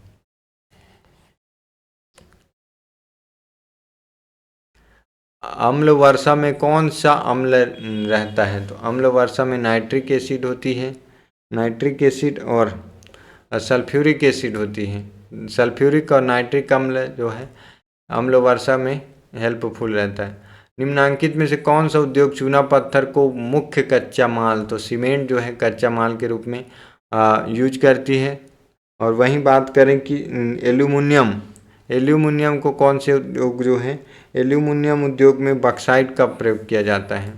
अम्ल वर्षा में कौन सा अम्ल रहता है? तो अम्ल वर्षा में नाइट्रिक एसिड होती है, नाइट्रिक एसिड और सल्फ्यूरिक एसिड होती है। सल्फ्यूरिक और नाइट्रिक अम्ल जो है अम्ल वर्षा में हेल्पफुल रहता है। निम्नांकित में से कौन सा उद्योग चूना पत्थर को मुख्य कच्चा माल, तो सीमेंट जो है कच्चा माल के रूप में यूज करती है। और वहीं बात करें कि एल्यूमिनियम को कौन से उद्योग जो है, एल्यूमिनियम उद्योग में बक्साइट का प्रयोग किया जाता है।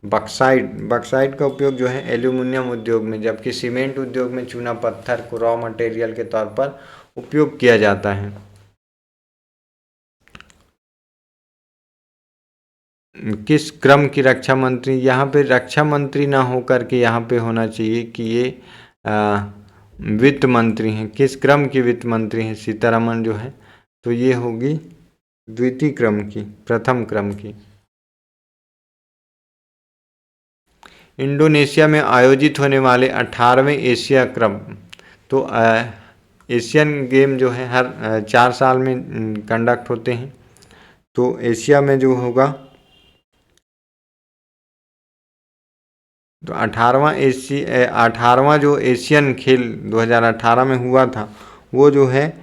बक्साइट का उपयोग जो है एल्यूमिनियम उद्योग में, जबकि सीमेंट उद्योग में चूना पत्थर को रॉ मटेरियल के तौर पर उपयोग किया जाता है। किस क्रम की रक्षा मंत्री? यहाँ पे रक्षा मंत्री ना होकर के यहाँ पे होना चाहिए कि ये वित्त मंत्री हैं। किस क्रम की वित्त मंत्री हैं सीतारमण जो है? तो ये होगी द्वितीय क्रम की, प्रथम क्रम की। इंडोनेशिया में आयोजित होने वाले 18वें एशिया कप, तो एशियन गेम जो है हर 4 साल में कंडक्ट होते हैं। तो एशिया में जो होगा, तो 18वां जो एशियन खेल 2018 में हुआ था, वो जो है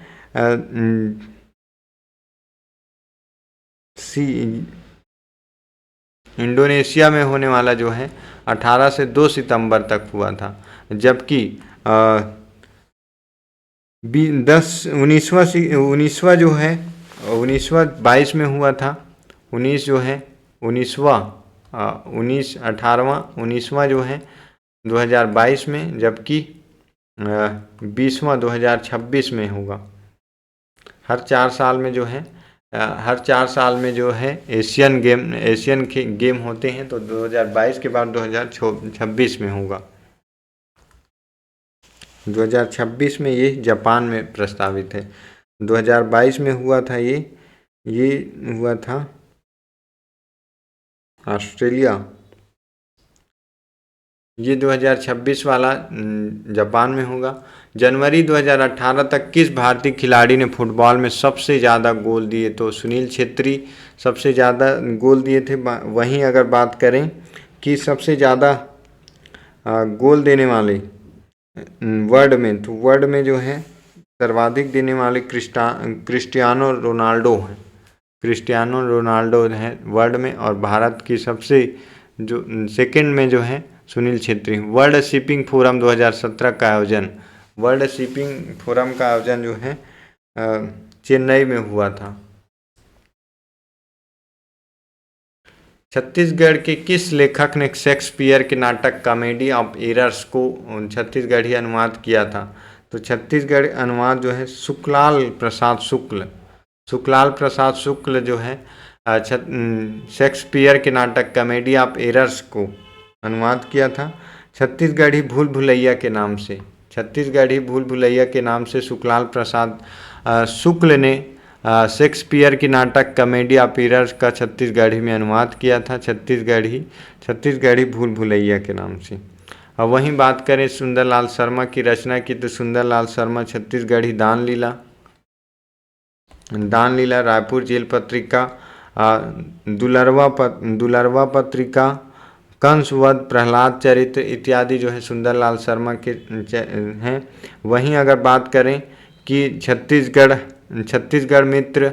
इंडोनेशिया में होने वाला जो है 18 से 2 सितंबर तक हुआ था, जबकि 19वां जो है 1922 में हुआ था। 19वां जो है 2022 में, जबकि 20वां 2026 में होगा। हर 4 साल में जो है एशियन गेम होते हैं। तो 2022 के बाद 2026 में होगा। 2026 में ये जापान में प्रस्तावित है। 2022 में हुआ था ये हुआ था ऑस्ट्रेलिया। ये 2026 वाला जापान में होगा। जनवरी 2018 तक किस भारतीय खिलाड़ी ने फुटबॉल में सबसे ज़्यादा गोल दिए? तो सुनील छेत्री सबसे ज़्यादा गोल दिए थे। वहीं अगर बात करें कि सबसे ज़्यादा गोल देने वाले वर्ल्ड में, तो वर्ल्ड में जो है सर्वाधिक देने वाले क्रिस्टियानो रोनाल्डो हैं वर्ल्ड में। और भारत की सबसे जो सेकंड में जो है Sunil Chhetri. World shipping forum 2017 का आयोजन, जो है चेन्नई में हुआ था। छत्तीसगढ़ के किस लेखक ने शेक्सपियर के नाटक कॉमेडी ऑफ एरर्स को छत्तीसगढ़ी अनुवाद किया था? तो छत्तीसगढ़ अनुवाद जो है सुखलाल प्रसाद शुक्ल जो है शेक्सपियर के नाटक कॉमेडी ऑफ एरर्स को अनुवाद किया था। छत्तीसगढ़ी भूल भुलैया के नाम से सुखलाल प्रसाद शुक्ल ने शेक्सपियर की नाटक कॉमेडी ऑफ एरर्स का छत्तीसगढ़ी में अनुवाद किया था, छत्तीसगढ़ी भूल भुलैया के नाम से। और वहीं बात करें सुंदरलाल शर्मा की रचना की, तो सुंदरलाल शर्मा छत्तीसगढ़ी दान लीला, रायपुर जेल पत्रिका, दुलरवा पत्रिका, कंसवध, प्रहलाद चरित्र इत्यादि जो है सुंदरलाल शर्मा के हैं। वहीं अगर बात करें कि छत्तीसगढ़ मित्र,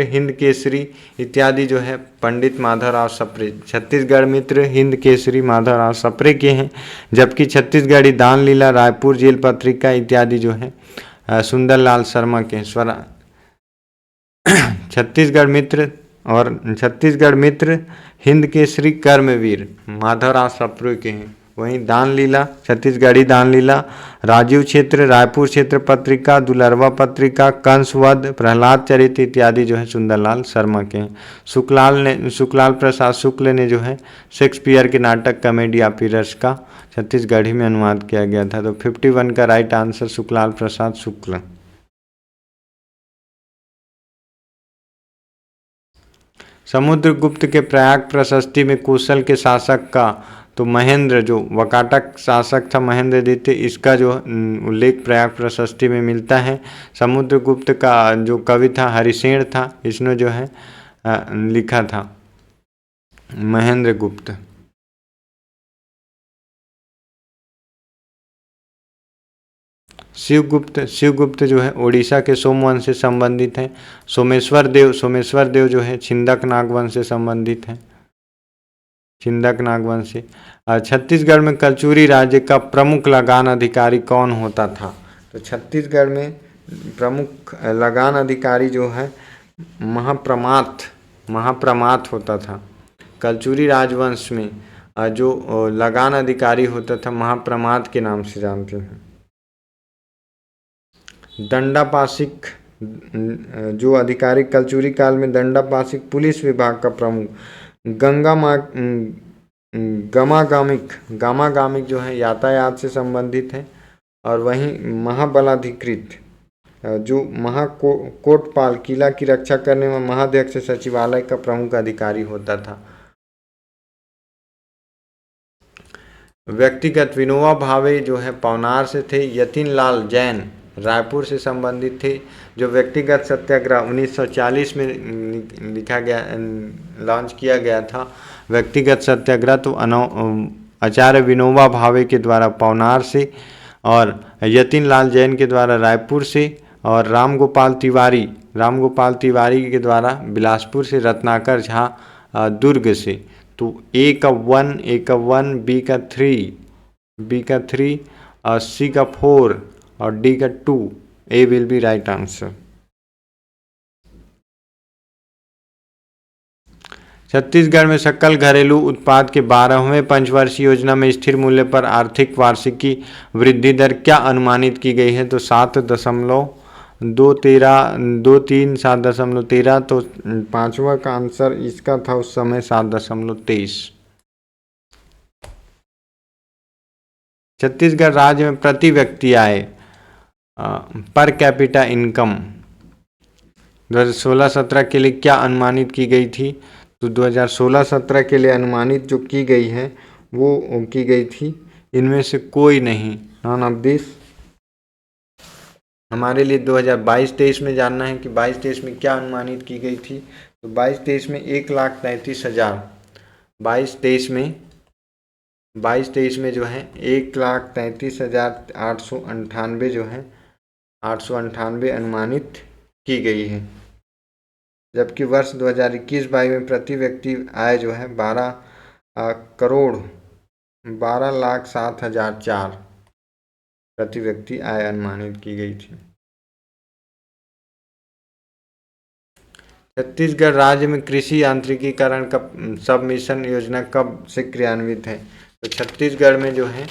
हिंद केसरी इत्यादि जो है पंडित माधवराव सप्रे, छत्तीसगढ़ मित्र, हिंद केसरी माधवराव सप्रे के हैं। जबकि छत्तीसगढ़ी दान लीला, रायपुर जेल पत्रिका इत्यादि जो है सुंदरलाल शर्मा के स्वरा छत्तीसगढ़ मित्र, हिंद केसरी, कर्मवीर माधवराव सप्रे के हैं। वहीं छत्तीसगढ़ी दान लीला, राजीव क्षेत्र, रायपुर क्षेत्र पत्रिका, दुलरवा पत्रिका, कंसवध, प्रहलाद चरित्र इत्यादि जो है सुंदरलाल शर्मा के हैं। सुखलाल प्रसाद शुक्ल ने जो है शेक्सपियर के नाटक कॉमेडी ऑफ एरर्स का छत्तीसगढ़ी में अनुवाद किया गया था। तो 51 का राइट आंसर सुखलाल प्रसाद शुक्ल। समुद्रगुप्त के प्रयाग प्रशस्ति में कौशल के शासक का, तो महेंद्र, जो वकाटक शासक था महेंद्रद्वितीय, इसका जो उल्लेख प्रयाग प्रशस्ति में मिलता है। समुद्रगुप्त का जो कवि था हरिसेन था, इसने जो है लिखा था महेंद्रगुप्त। शिवगुप्त जो है उड़ीसा के सोमवंश से संबंधित हैं। सोमेश्वर देव जो है छिंदक नागवंश से संबंधित हैं, छिंदक नागवंश से। छत्तीसगढ़ में कलचुरी राज्य का प्रमुख लगान अधिकारी कौन होता था? तो छत्तीसगढ़ में प्रमुख लगान अधिकारी जो है महाप्रमात होता था। कलचुरी राजवंश में जो लगान अधिकारी होता था महाप्रमात के नाम से जानते हैं। दंडापाशिक जो अधिकारी कलचुरी काल में दंडापाशिक पुलिस विभाग का प्रमुख, गामागामिक जो है यातायात से संबंधित है। और वहीं महाबलाधिकृत जो कोटपाल किला की रक्षा करने में महाध्यक्ष सचिवालय का प्रमुख अधिकारी होता था। व्यक्तिगत विनोबा भावे जो है पवनार से थे। यतीन लाल जैन रायपुर से संबंधित थे। जो व्यक्तिगत सत्याग्रह 1940 में लॉन्च किया गया था व्यक्तिगत सत्याग्रह, तो आचार्य विनोबा भावे के द्वारा पवनार से, और यतीन लाल जैन के द्वारा रायपुर से, और रामगोपाल तिवारी के द्वारा बिलासपुर से, रत्नाकर झा दुर्ग से। तो ए का 1, बी का 3, और सी का 4 और डी का 2। A will be right answer. Chhattisgarh में सकल घरेलू उत्पाद के 12वें पंचवर्षीय योजना में स्थिर मूल्य पर आर्थिक वार्षिकी वृद्धि दर क्या अनुमानित की गई है? तो 7.23, तो पांचवा का आंसर इसका था उस समय 7.23। छत्तीसगढ़ राज्य में प्रति व्यक्ति आय पर कैपिटा इनकम 2016-17 के लिए क्या अनुमानित की गई थी? तो 2016-17 के लिए अनुमानित जो की गई है वो की गई थी इनमें से कोई नहीं, नॉन ऑफ दिस। हमारे लिए 2022-23 में जानना है कि 22-23 में क्या अनुमानित की गई थी। तो 22-23 में 1,33,000, 22-23 में जो है 1,33,898 जो है 898 अनुमानित की गई है। जबकि वर्ष 2021-22 में प्रति व्यक्ति आय जो है 12,07,004 प्रति व्यक्ति आय अनुमानित की गई थी। छत्तीसगढ़ राज्य में कृषि यांत्रिकीकरण का सब मिशन योजना कब से क्रियान्वित है? तो छत्तीसगढ़ में जो है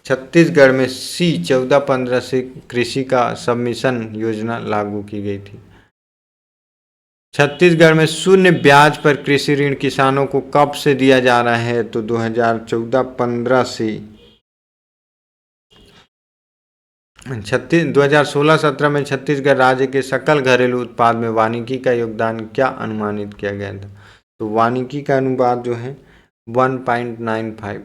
छत्तीसगढ़ में C1415 से कृषि का सबमिशन योजना लागू की गई थी। छत्तीसगढ़ में शून्य ब्याज पर कृषि ऋण किसानों को कब से दिया जा रहा है? तो 2014-15 से 2016-17 में छत्तीसगढ़ राज्य के सकल घरेलू उत्पाद में वानिकी का योगदान क्या अनुमानित किया गया था? तो वानिकी का अनुपात जो है 1.95।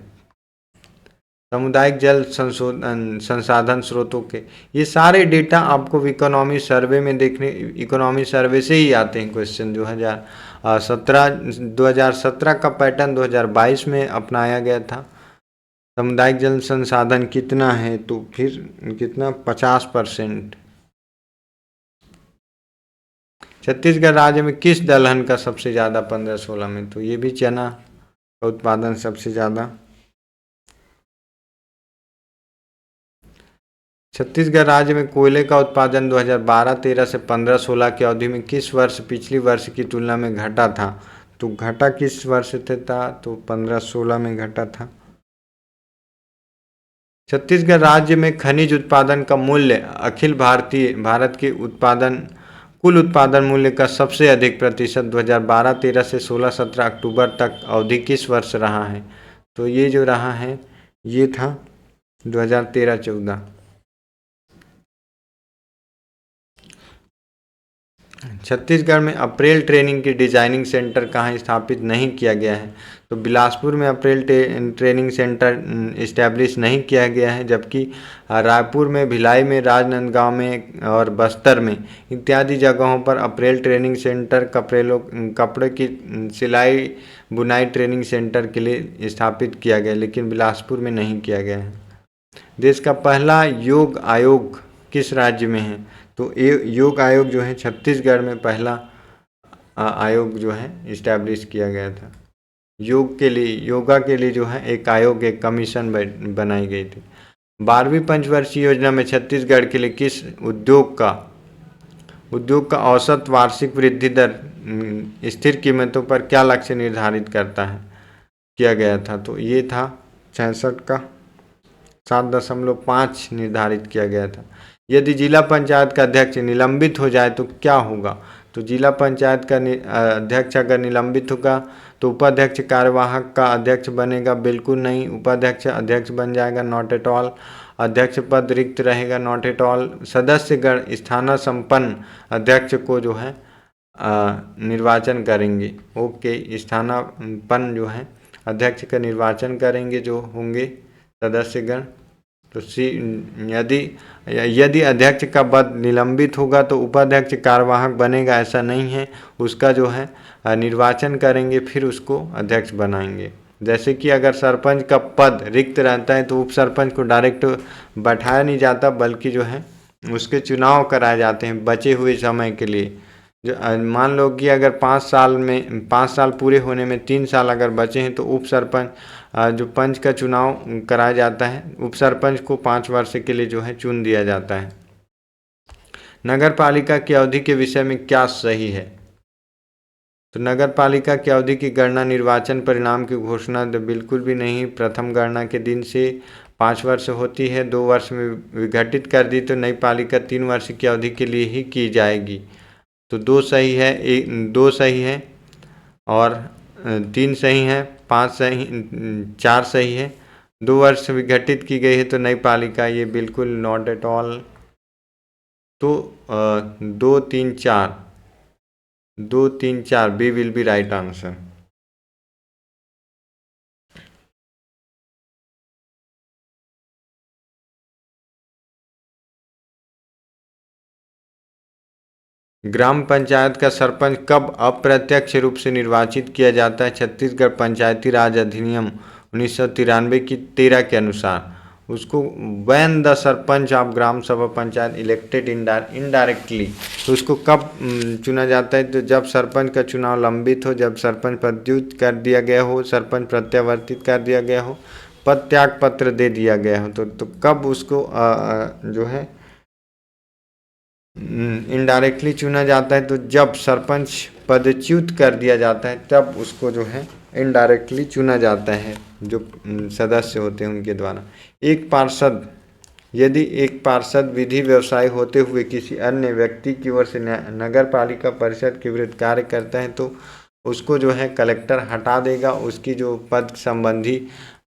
सामुदायिक जल संसाधन स्रोतों के, ये सारे डेटा आपको इकोनॉमी सर्वे में देखने, इकोनॉमी सर्वे से ही आते हैं क्वेश्चन। 2017 का पैटर्न 2022 में अपनाया गया था। सामुदायिक जल संसाधन कितना है, तो फिर कितना 50%। छत्तीसगढ़ राज्य में किस दलहन का सबसे ज़्यादा 15-16 में? तो ये भी चना का उत्पादन सबसे ज़्यादा। छत्तीसगढ़ राज्य में कोयले का उत्पादन 2012-13 से 15-16 की अवधि में किस वर्ष पिछली वर्ष की तुलना में घटा था? तो घटा किस वर्ष से था? तो 15-16 में घटा था। छत्तीसगढ़ राज्य में खनिज उत्पादन का मूल्य अखिल भारत के कुल उत्पादन मूल्य का सबसे अधिक प्रतिशत 2012-13 से 16-17 अक्टूबर तक अवधि किस वर्ष रहा है? तो ये जो रहा है ये था 2013-14। छत्तीसगढ़ में अप्रैल ट्रेनिंग की डिजाइनिंग सेंटर कहाँ स्थापित नहीं किया गया है? तो बिलासपुर में अप्रैल ट्रेनिंग सेंटर इस्टेब्लिश नहीं किया गया है, जबकि रायपुर में, भिलाई में, राजनांदगांव में और बस्तर में इत्यादि जगहों पर अप्रैल ट्रेनिंग सेंटर कपड़े की सिलाई बुनाई ट्रेनिंग सेंटर के लिए स्थापित किया गया, लेकिन बिलासपुर में नहीं किया गया है। देश का पहला योग आयोग किस राज्य में है? तो योग आयोग जो है छत्तीसगढ़ में पहला आयोग जो है इस्टेब्लिश किया गया था। योगा के लिए जो है एक आयोग, एक कमीशन बनाई गई थी। 12वीं पंचवर्षीय योजना में छत्तीसगढ़ के लिए किस उद्योग का औसत वार्षिक वृद्धि दर स्थिर कीमतों पर क्या लक्ष्य निर्धारित किया गया था? तो ये था 66 का 7.5 निर्धारित किया गया था। यदि जिला पंचायत का अध्यक्ष निलंबित हो जाए तो क्या होगा? तो जिला पंचायत का अध्यक्ष अगर निलंबित होगा तो उपाध्यक्ष कार्यवाहक का अध्यक्ष बनेगा? बिल्कुल नहीं। उपाध्यक्ष अध्यक्ष बन जाएगा? Not at all. अध्यक्ष पद रिक्त रहेगा? Not at all. सदस्यगण स्थाना संपन्न अध्यक्ष को जो है निर्वाचन करेंगे। ओके, स्थानापन्न जो है अध्यक्ष का निर्वाचन करेंगे जो होंगे सदस्यगण। तो यदि अध्यक्ष का पद निलंबित होगा तो उपाध्यक्ष कार्यवाहक बनेगा? ऐसा नहीं है, उसका जो है निर्वाचन करेंगे फिर उसको अध्यक्ष बनाएंगे। जैसे कि अगर सरपंच का पद रिक्त रहता है तो उप सरपंच को डायरेक्ट बैठाया नहीं जाता, बल्कि जो है उसके चुनाव कराए जाते हैं बचे हुए समय के लिए। जो मान लो कि अगर 5 साल पूरे होने में 3 साल अगर बचे हैं तो उप सरपंच जो पंच का चुनाव कराया जाता है, उप सरपंच को 5 वर्ष के लिए जो है चुन दिया जाता है। नगर पालिका की अवधि के विषय में क्या सही है? तो नगर पालिका की अवधि की गणना निर्वाचन परिणाम की घोषणा तो बिल्कुल भी नहीं। प्रथम गणना के दिन से 5 वर्ष होती है, 2 वर्ष में विघटित कर दी तो नई पालिका 3 वर्ष की अवधि के लिए ही की जाएगी। तो 2 सही है, 2 सही है और 3 सही है, 5 सही, 4 सही है। 2 वर्ष विघटित की गई है तो नई पालिका, ये बिल्कुल नॉट एट ऑल। तो 2, 3, 4 B will be right answer. ग्राम पंचायत का सरपंच कब अप्रत्यक्ष रूप से निर्वाचित किया जाता है? छत्तीसगढ़ पंचायती राज अधिनियम 1993 की 13 के अनुसार उसको when the sarpanch of gram सभा पंचायत इलेक्टेड इनडायरेक्टली, तो उसको कब चुना जाता है? तो जब सरपंच का चुनाव लंबित हो, जब सरपंच पदच्युत कर दिया गया हो, सरपंच प्रत्यावर्तित कर दिया गया हो, पद त्याग पत्र दे दिया गया हो, तो कब उसको जो है इनडायरेक्टली चुना जाता है? तो जब सरपंच पदच्युत कर दिया जाता है तब उसको जो है इनडायरेक्टली चुना जाता है, जो सदस्य होते हैं उनके द्वारा। यदि एक पार्षद विधि व्यवसाय होते हुए किसी अन्य व्यक्ति की ओर से नगर पालिका परिषद के विरुद्ध कार्य करता है तो उसको जो है कलेक्टर हटा देगा। उसकी जो पद संबंधी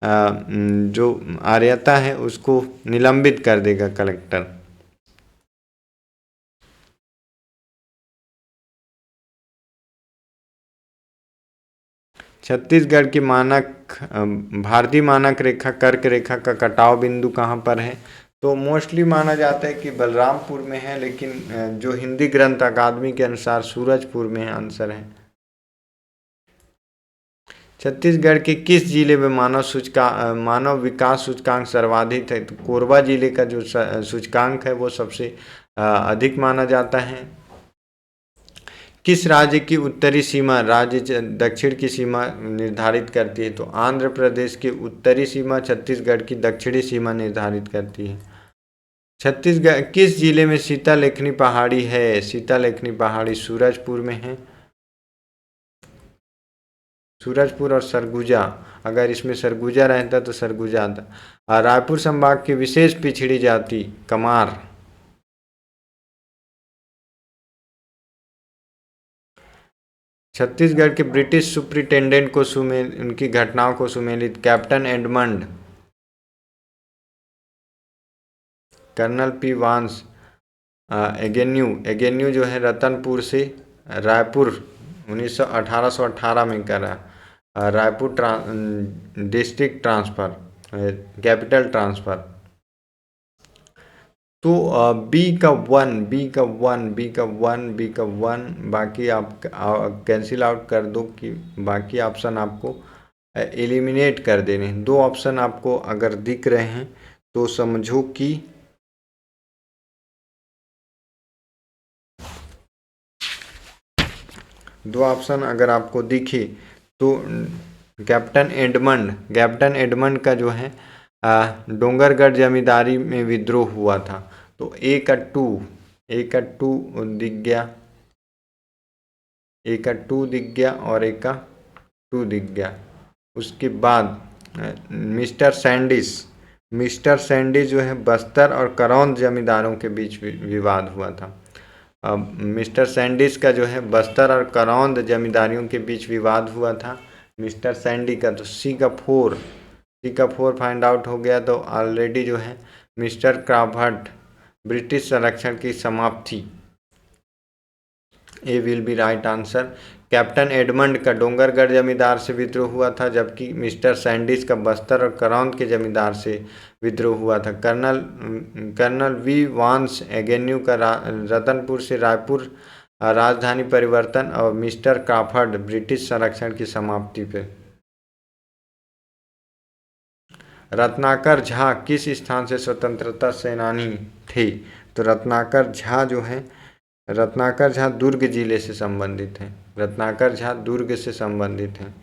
जो आर्यता है उसको निलंबित कर देगा कलेक्टर। छत्तीसगढ़ की मानक भारतीय मानक रेखा कर्क रेखा का कटाव बिंदु कहाँ पर है? तो मोस्टली माना जाता है कि बलरामपुर में है, लेकिन जो हिंदी ग्रंथ अकादमी के अनुसार सूरजपुर में आंसर है। छत्तीसगढ़ के किस जिले में मानव विकास सूचकांक सर्वाधिक है? तो कोरबा जिले का जो सूचकांक है वो सबसे अधिक माना जाता है। किस राज्य की उत्तरी सीमा राज्य दक्षिण की सीमा निर्धारित करती है? तो आंध्र प्रदेश की उत्तरी सीमा छत्तीसगढ़ की दक्षिणी सीमा निर्धारित करती है। छत्तीसगढ़ किस जिले में सीता लेखनी पहाड़ी है? सीता लेखनी पहाड़ी सूरजपुर में है। सूरजपुर और सरगुजा, अगर इसमें सरगुजा रहता तो सरगुजा आता। रायपुर संभाग की विशेष पिछड़ी जाति कमार। छत्तीसगढ़ के ब्रिटिश सुप्रिंटेंडेंट को उनकी घटनाओं को सुमेलित कैप्टन एडमंड कर्नल पी वांस एगेन्यू जो है रतनपुर से रायपुर 1818 में करा। Raipur district transfer capital transfer. तो बी का वन बाकी आप कैंसिल आउट कर दो कि बाकी ऑप्शन आपको एलिमिनेट कर देने। दो ऑप्शन आपको अगर दिख रहे हैं तो समझो कि दो ऑप्शन अगर आपको दिखे तो कैप्टन एडमंड का जो है डोंगरगढ़ जमींदारी में विद्रोह हुआ था। तो ए का टू दिख गया, ए का टू दिख गया और ए का टू दिख गया। उसके बाद मिस्टर सैंडिस जो है बस्तर और करौंद जमींदारों के बीच विवाद हुआ था। मिस्टर सैंडिस का जो है बस्तर और करौंद जमींदारियों के बीच विवाद हुआ था। मिस्टर सैंडी का तो सी का फोर फाइंड आउट हो गया। तो ऑलरेडी जो है मिस्टर क्राफर्ड ब्रिटिश संरक्षण की समाप्ति, A will be right answer. Captain Edmund का डोंगरगढ़ जमींदार से विद्रोह हुआ था, जबकि मिस्टर सैंडिस का बस्तर और करौंद के जमींदार से विद्रोह हुआ था। कर्नल वी वांस एगेन्यू का रतनपुर से रायपुर राजधानी परिवर्तन और मिस्टर क्राफर्ड ब्रिटिश संरक्षण की समाप्ति पे। रत्नाकर झा किस स्थान से स्वतंत्रता सेनानी थे? तो रत्नाकर झा दुर्ग जिले से संबंधित है। रत्नाकर झा दुर्ग से संबंधित है।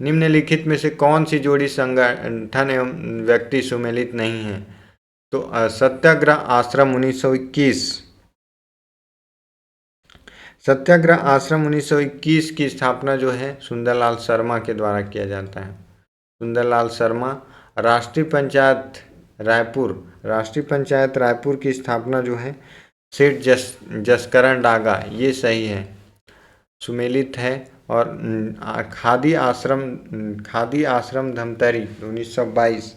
निम्नलिखित में से कौन सी जोड़ी संगठन एवं व्यक्ति सुमेलित नहीं है? तो सत्याग्रह आश्रम 1921। सत्याग्रह आश्रम 1921 की स्थापना जो है सुंदरलाल शर्मा के द्वारा किया जाता है। सुंदरलाल शर्मा। राष्ट्रीय पंचायत रायपुर की स्थापना जो है सेठ जसकरण डागा, ये सही है, सुमेलित है। और खादी आश्रम धमतरी 1922।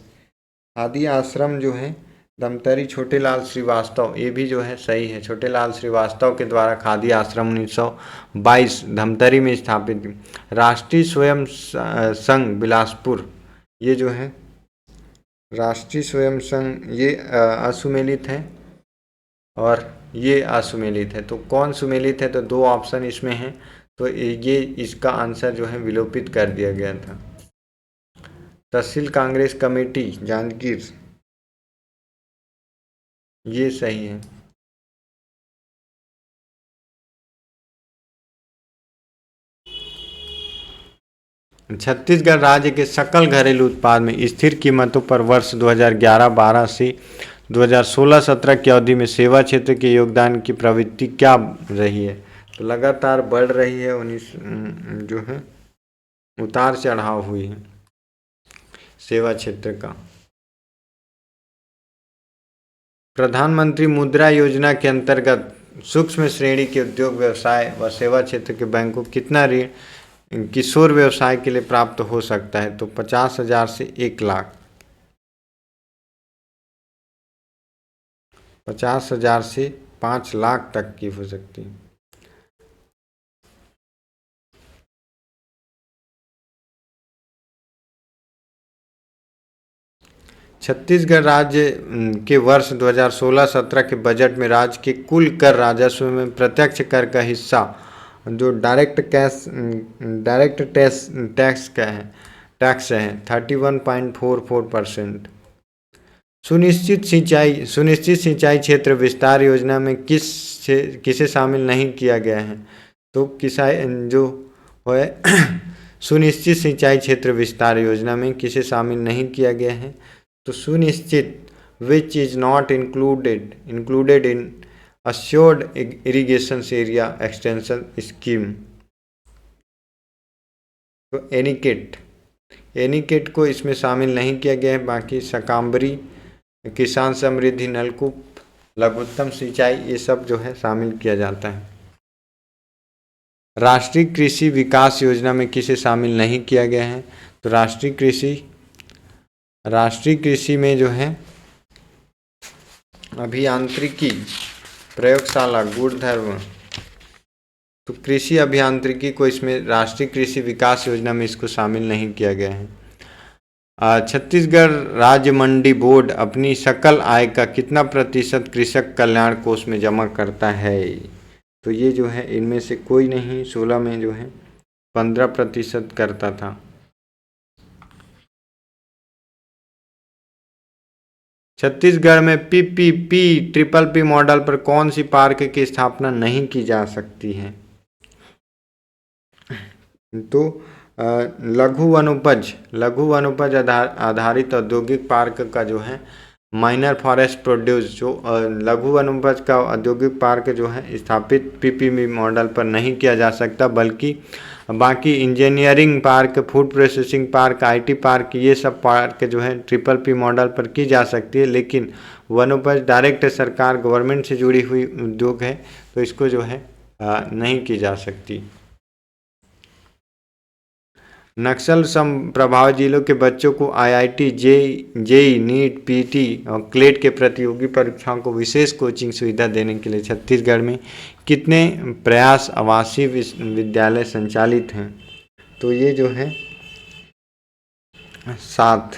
खादी आश्रम जो है धमतरी छोटेलाल श्रीवास्तव, ये भी जो है सही है, छोटेलाल श्रीवास्तव के द्वारा खादी आश्रम 1922 धमतरी में स्थापित। राष्ट्रीय स्वयं संघ बिलासपुर, ये जो है राष्ट्रीय स्वयं संघ ये असुमेलित है और ये असुमेलित है। तो कौन सुमेलित है? तो दो ऑप्शन इसमें हैं, तो ये इसका आंसर जो है विलोपित कर दिया गया था। तहसील कांग्रेस कमेटी जांजगीर, ये सही है। छत्तीसगढ़ राज्य के सकल घरेलू उत्पाद में स्थिर कीमतों पर वर्ष 2011-12 से 2016-17 की अवधि में सेवा क्षेत्र के योगदान की प्रवृत्ति क्या रही है? तो लगातार बढ़ रही है। 19 जो है उतार चढ़ाव हुई है सेवा क्षेत्र का। प्रधानमंत्री मुद्रा योजना के अंतर्गत सूक्ष्म श्रेणी के उद्योग व्यवसाय व सेवा क्षेत्र के बैंकों को कितना ऋण किशोर व्यवसाय के लिए प्राप्त हो सकता है? तो 50,000 से 1 लाख। 50,000 से 5 लाख तक की हो सकती है। छत्तीसगढ़ राज्य के वर्ष 2016-17 के बजट में राज्य के कुल कर राजस्व में प्रत्यक्ष कर का हिस्सा जो डायरेक्ट टैक्स है 31.44%। सुनिश्चित सिंचाई क्षेत्र विस्तार योजना में किसे शामिल नहीं किया गया है? तो किसान जो है सुनिश्चित सिंचाई क्षेत्र विस्तार योजना में किसे शामिल नहीं किया गया है? तो सुनिश्चित which is not included in assured irrigation area extension scheme. तो एनीकेट को इसमें शामिल नहीं किया गया है। बाकी शाकांबरी, किसान समृद्धि, नलकूप, लघुत्तम सिंचाई, ये सब जो है शामिल किया जाता है। राष्ट्रीय कृषि विकास योजना में किसे शामिल नहीं किया गया है? तो राष्ट्रीय कृषि में जो है अभियांत्रिकी प्रयोगशाला गुणधर्म, तो कृषि अभियांत्रिकी को इसमें राष्ट्रीय कृषि विकास योजना में इसको शामिल नहीं किया गया है। छत्तीसगढ़ राज्य मंडी बोर्ड अपनी सकल आय का कितना प्रतिशत कृषक कल्याण कोष में जमा करता है? तो ये जो है इनमें से कोई नहीं, 16 में जो है 15% करता था। छत्तीसगढ़ में PPP मॉडल पर कौन सी पार्क की स्थापना नहीं की जा सकती है? तो लघु वनोपज आधारित औद्योगिक पार्क का जो है माइनर फॉरेस्ट प्रोड्यूस, जो लघु वनोपज का औद्योगिक पार्क जो है स्थापित PPP मॉडल पर नहीं किया जा सकता, बल्कि बाकी engineering park, food processing park, IT park, ये सब पार्क जो है PPP मॉडल पर की जा सकती है। लेकिन वनोपज डायरेक्ट सरकार गवर्नमेंट से जुड़ी हुई उद्योग है, तो इसको जो है नहीं की जा सकती। नक्सल प्रभावित जिलों के बच्चों को IIT, JEE, नीट, PT और क्लेट के प्रतियोगी परीक्षाओं को विशेष कोचिंग सुविधा देने के लिए छत्तीसगढ़ में कितने प्रयास आवासीय विद्यालय संचालित हैं? तो ये जो है 7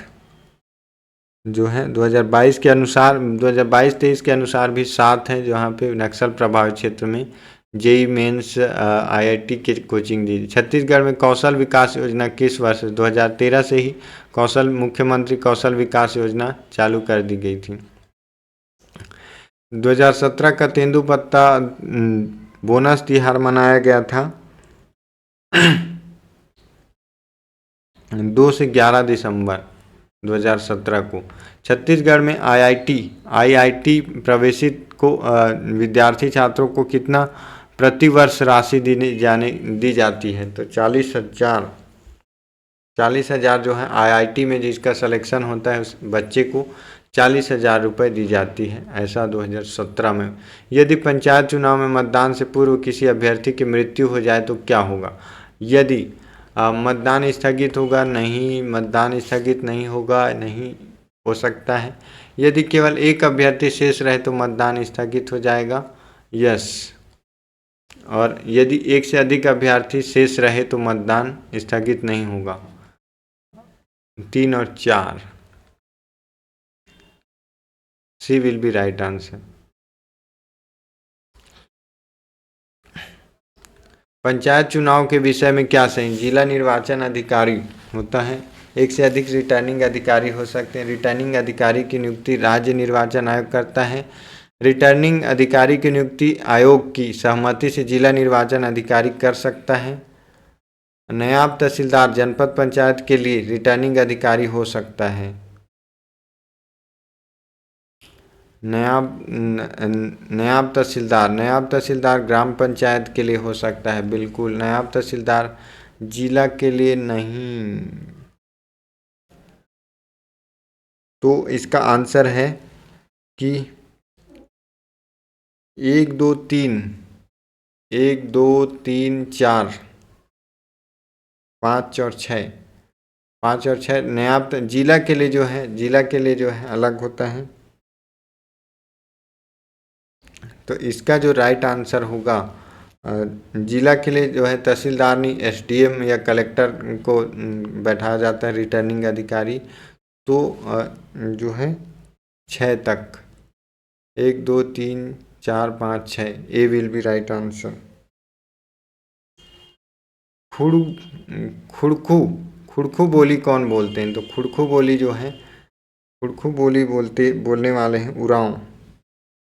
जो है 2022 के अनुसार, 2022-23 के अनुसार भी 7 है, जहाँ पे नक्सल प्रभावित क्षेत्र में JEE मेंस IIT की कोचिंग दी। छत्तीसगढ़ में कौशल विकास योजना किस वर्ष? 2013 से ही मुख्यमंत्री कौशल विकास योजना चालू कर दी गई थी। 2017 का तेंदुपत्ता बोनस तिहार मनाया गया था 2 से 11 दिसंबर 2017 को। छत्तीसगढ़ में IIT प्रवेशित को विद्यार्थी छात्रों को कितना प्रतिवर्ष राशि दी जाती है? तो 40,000 जो है IIT में जिसका सिलेक्शन होता है उस बच्चे को 40,000 रुपये दी जाती है, ऐसा 2017 में। यदि पंचायत चुनाव में मतदान से पूर्व किसी अभ्यर्थी की मृत्यु हो जाए तो क्या होगा? यदि मतदान स्थगित होगा, नहीं, मतदान स्थगित नहीं होगा, नहीं हो सकता है। यदि केवल एक अभ्यर्थी शेष रहे तो मतदान स्थगित हो जाएगा, यस। और यदि एक से अधिक अभ्यर्थी शेष रहे तो मतदान स्थगित नहीं होगा। 3 और 4 C will be right answer. Panchayat चुनाव के विषय में क्या सही? जिला निर्वाचन अधिकारी होता है, एक से अधिक रिटर्निंग अधिकारी हो सकते हैं। रिटर्निंग अधिकारी की नियुक्ति राज्य निर्वाचन आयोग करता है। रिटर्निंग अधिकारी की नियुक्ति आयोग की सहमति से जिला निर्वाचन अधिकारी कर सकता है। नायब तहसीलदार जनपद पंचायत के लिए रिटर्निंग अधिकारी हो सकता है। नायब तहसीलदार ग्राम पंचायत के लिए हो सकता है, बिल्कुल। नायब तहसीलदार जिला के लिए नहीं। तो इसका आंसर है कि 1 2 3 4 5 और 6 नायब जिला के लिए जो है अलग होता है। तो इसका जो राइट आंसर होगा जिला के लिए जो है तहसीलदार नहीं, SDM या कलेक्टर को बैठाया जाता है रिटर्निंग अधिकारी। तो जो है 6 तक, 1 2 3 4 5 6, A will be right answer. Kurukh, Kurukh बोली कौन बोलते हैं? तो खुड़खू बोली जो है, खुड़खू बोली बोलने वाले हैं उरांव।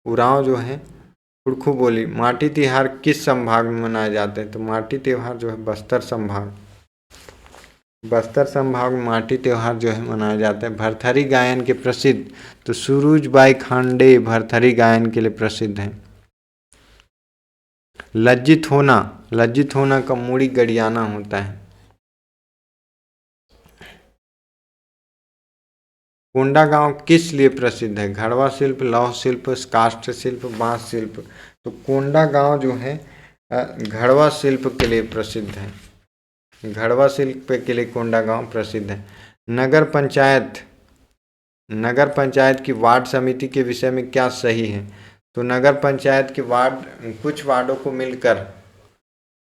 उरांव जो है खुड़खू बोली। माटी त्योहार किस संभाग में मनाए जाते हैं? तो माटी त्योहार जो है बस्तर संभाग, बस्तर संभाग में माटी त्योहार जो है मनाया जाता है। भरथरी गायन के प्रसिद्ध, तो सुरुजबाई खांडे भरथरी गायन के लिए प्रसिद्ध है। लज्जित होना, लज्जित होना का मूड़ी गड़ियाना होता है। कोंडागांव किस लिए प्रसिद्ध है? घड़वा शिल्प, लौह शिल्प, काष्ठ शिल्प, बांस शिल्प। तो कोंडागांव जो है घड़वा शिल्प के लिए प्रसिद्ध है। घड़वा शिल्प के लिए कोंडागांव प्रसिद्ध है। नगर पंचायत, नगर पंचायत की वार्ड समिति के विषय में क्या सही है? तो नगर पंचायत की वार्ड, कुछ वार्डों को मिलकर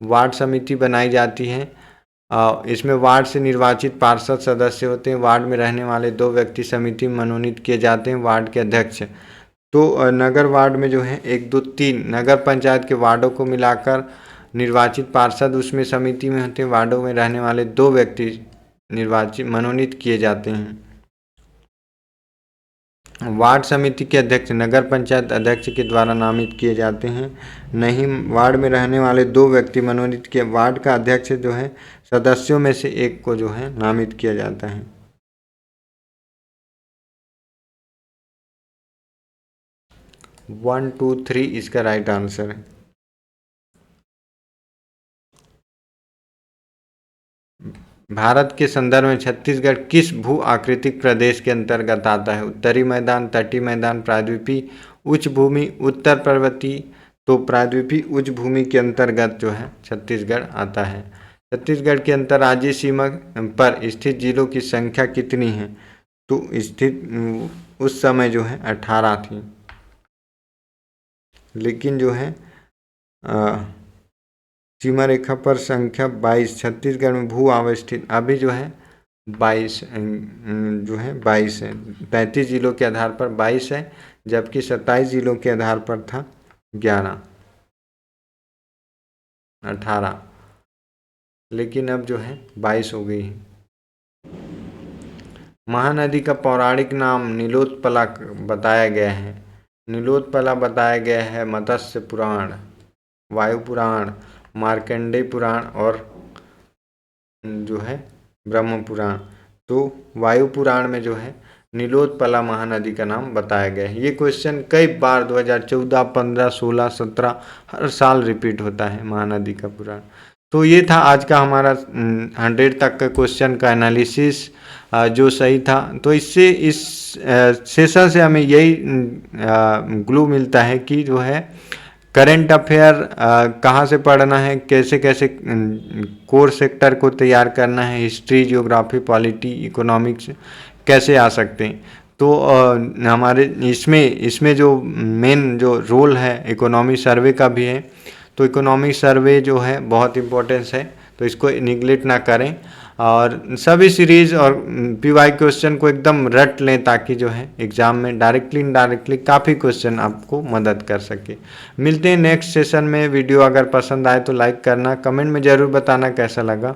वार्ड समिति बनाई जाती है। इसमें वार्ड से निर्वाचित पार्षद सदस्य होते हैं। वार्ड में रहने वाले 2 व्यक्ति समिति में मनोनीत किए जाते हैं, वार्ड के अध्यक्ष। तो नगर वार्ड में जो है 1 2 3 नगर पंचायत के वार्डों को मिलाकर निर्वाचित पार्षद उसमें समिति में होते हैं। वार्डों में रहने वाले 2 व्यक्ति निर्वाचित मनोनीत किए जाते हैं। वार्ड समिति के अध्यक्ष नगर पंचायत अध्यक्ष के द्वारा नामित किए जाते हैं। नहीं, वार्ड में रहने वाले 2 व्यक्ति मनोनीत किए। वार्ड का अध्यक्ष जो है सदस्यों में से एक को जो है नामित किया जाता है। वन टू थ्री इसका राइट आंसर है। भारत के संदर्भ में छत्तीसगढ़ किस भू आकृतिक प्रदेश के अंतर्गत आता है? उत्तरी मैदान, तटीय मैदान, प्रायद्वीपीय उच्च भूमि, उत्तर पर्वतीय। तो प्रायद्वीपीय उच्च भूमि के अंतर्गत जो है छत्तीसगढ़ आता है। छत्तीसगढ़ की अंतर्राज्यीय सीमा पर स्थित जिलों की संख्या कितनी है? तो स्थित उस समय जो है 18 थी, लेकिन जो है सीमा रेखा पर संख्या 22। छत्तीसगढ़ में भू अवस्थित अभी जो है 22 जो है 22 है। 35 जिलों के आधार पर 22 है, जबकि 27 जिलों के आधार पर था 18, लेकिन अब जो है 22 हो गई है। महानदी का पौराणिक नाम नीलोत्पला बताया गया है। नीलोत्पला बताया गया है मत्स्य पुराण, वायु पुराण, मार्कंडेय पुराण और जो है ब्रह्म पुराण। तो वायु पुराण में जो है नीलोत्पला महानदी का नाम बताया गया है। ये क्वेश्चन कई बार 2014, 15, 16, 17 हर साल रिपीट होता है महानदी का पुराण। तो ये था आज का हमारा 100 तक का क्वेश्चन का एनालिसिस जो सही था। तो इससे इस सेशन से हमें यही ग्लू मिलता है कि जो है करंट अफेयर कहाँ से पढ़ना है, कैसे कैसे कोर सेक्टर को तैयार करना है, हिस्ट्री, जियोग्राफी, पॉलिटी, इकोनॉमिक्स कैसे आ सकते हैं। तो हमारे इसमें जो मेन जो रोल है इकोनॉमी सर्वे का भी है। तो इकोनॉमिक सर्वे जो है बहुत इम्पोर्टेंस है, तो इसको निगलेक्ट ना करें और सभी सीरीज और पीवाई क्वेश्चन को एकदम रट लें ताकि जो है एग्जाम में डायरेक्टली इनडायरेक्टली काफ़ी क्वेश्चन आपको मदद कर सके। मिलते हैं नेक्स्ट सेशन में। वीडियो अगर पसंद आए तो लाइक करना, कमेंट में ज़रूर बताना कैसा लगा।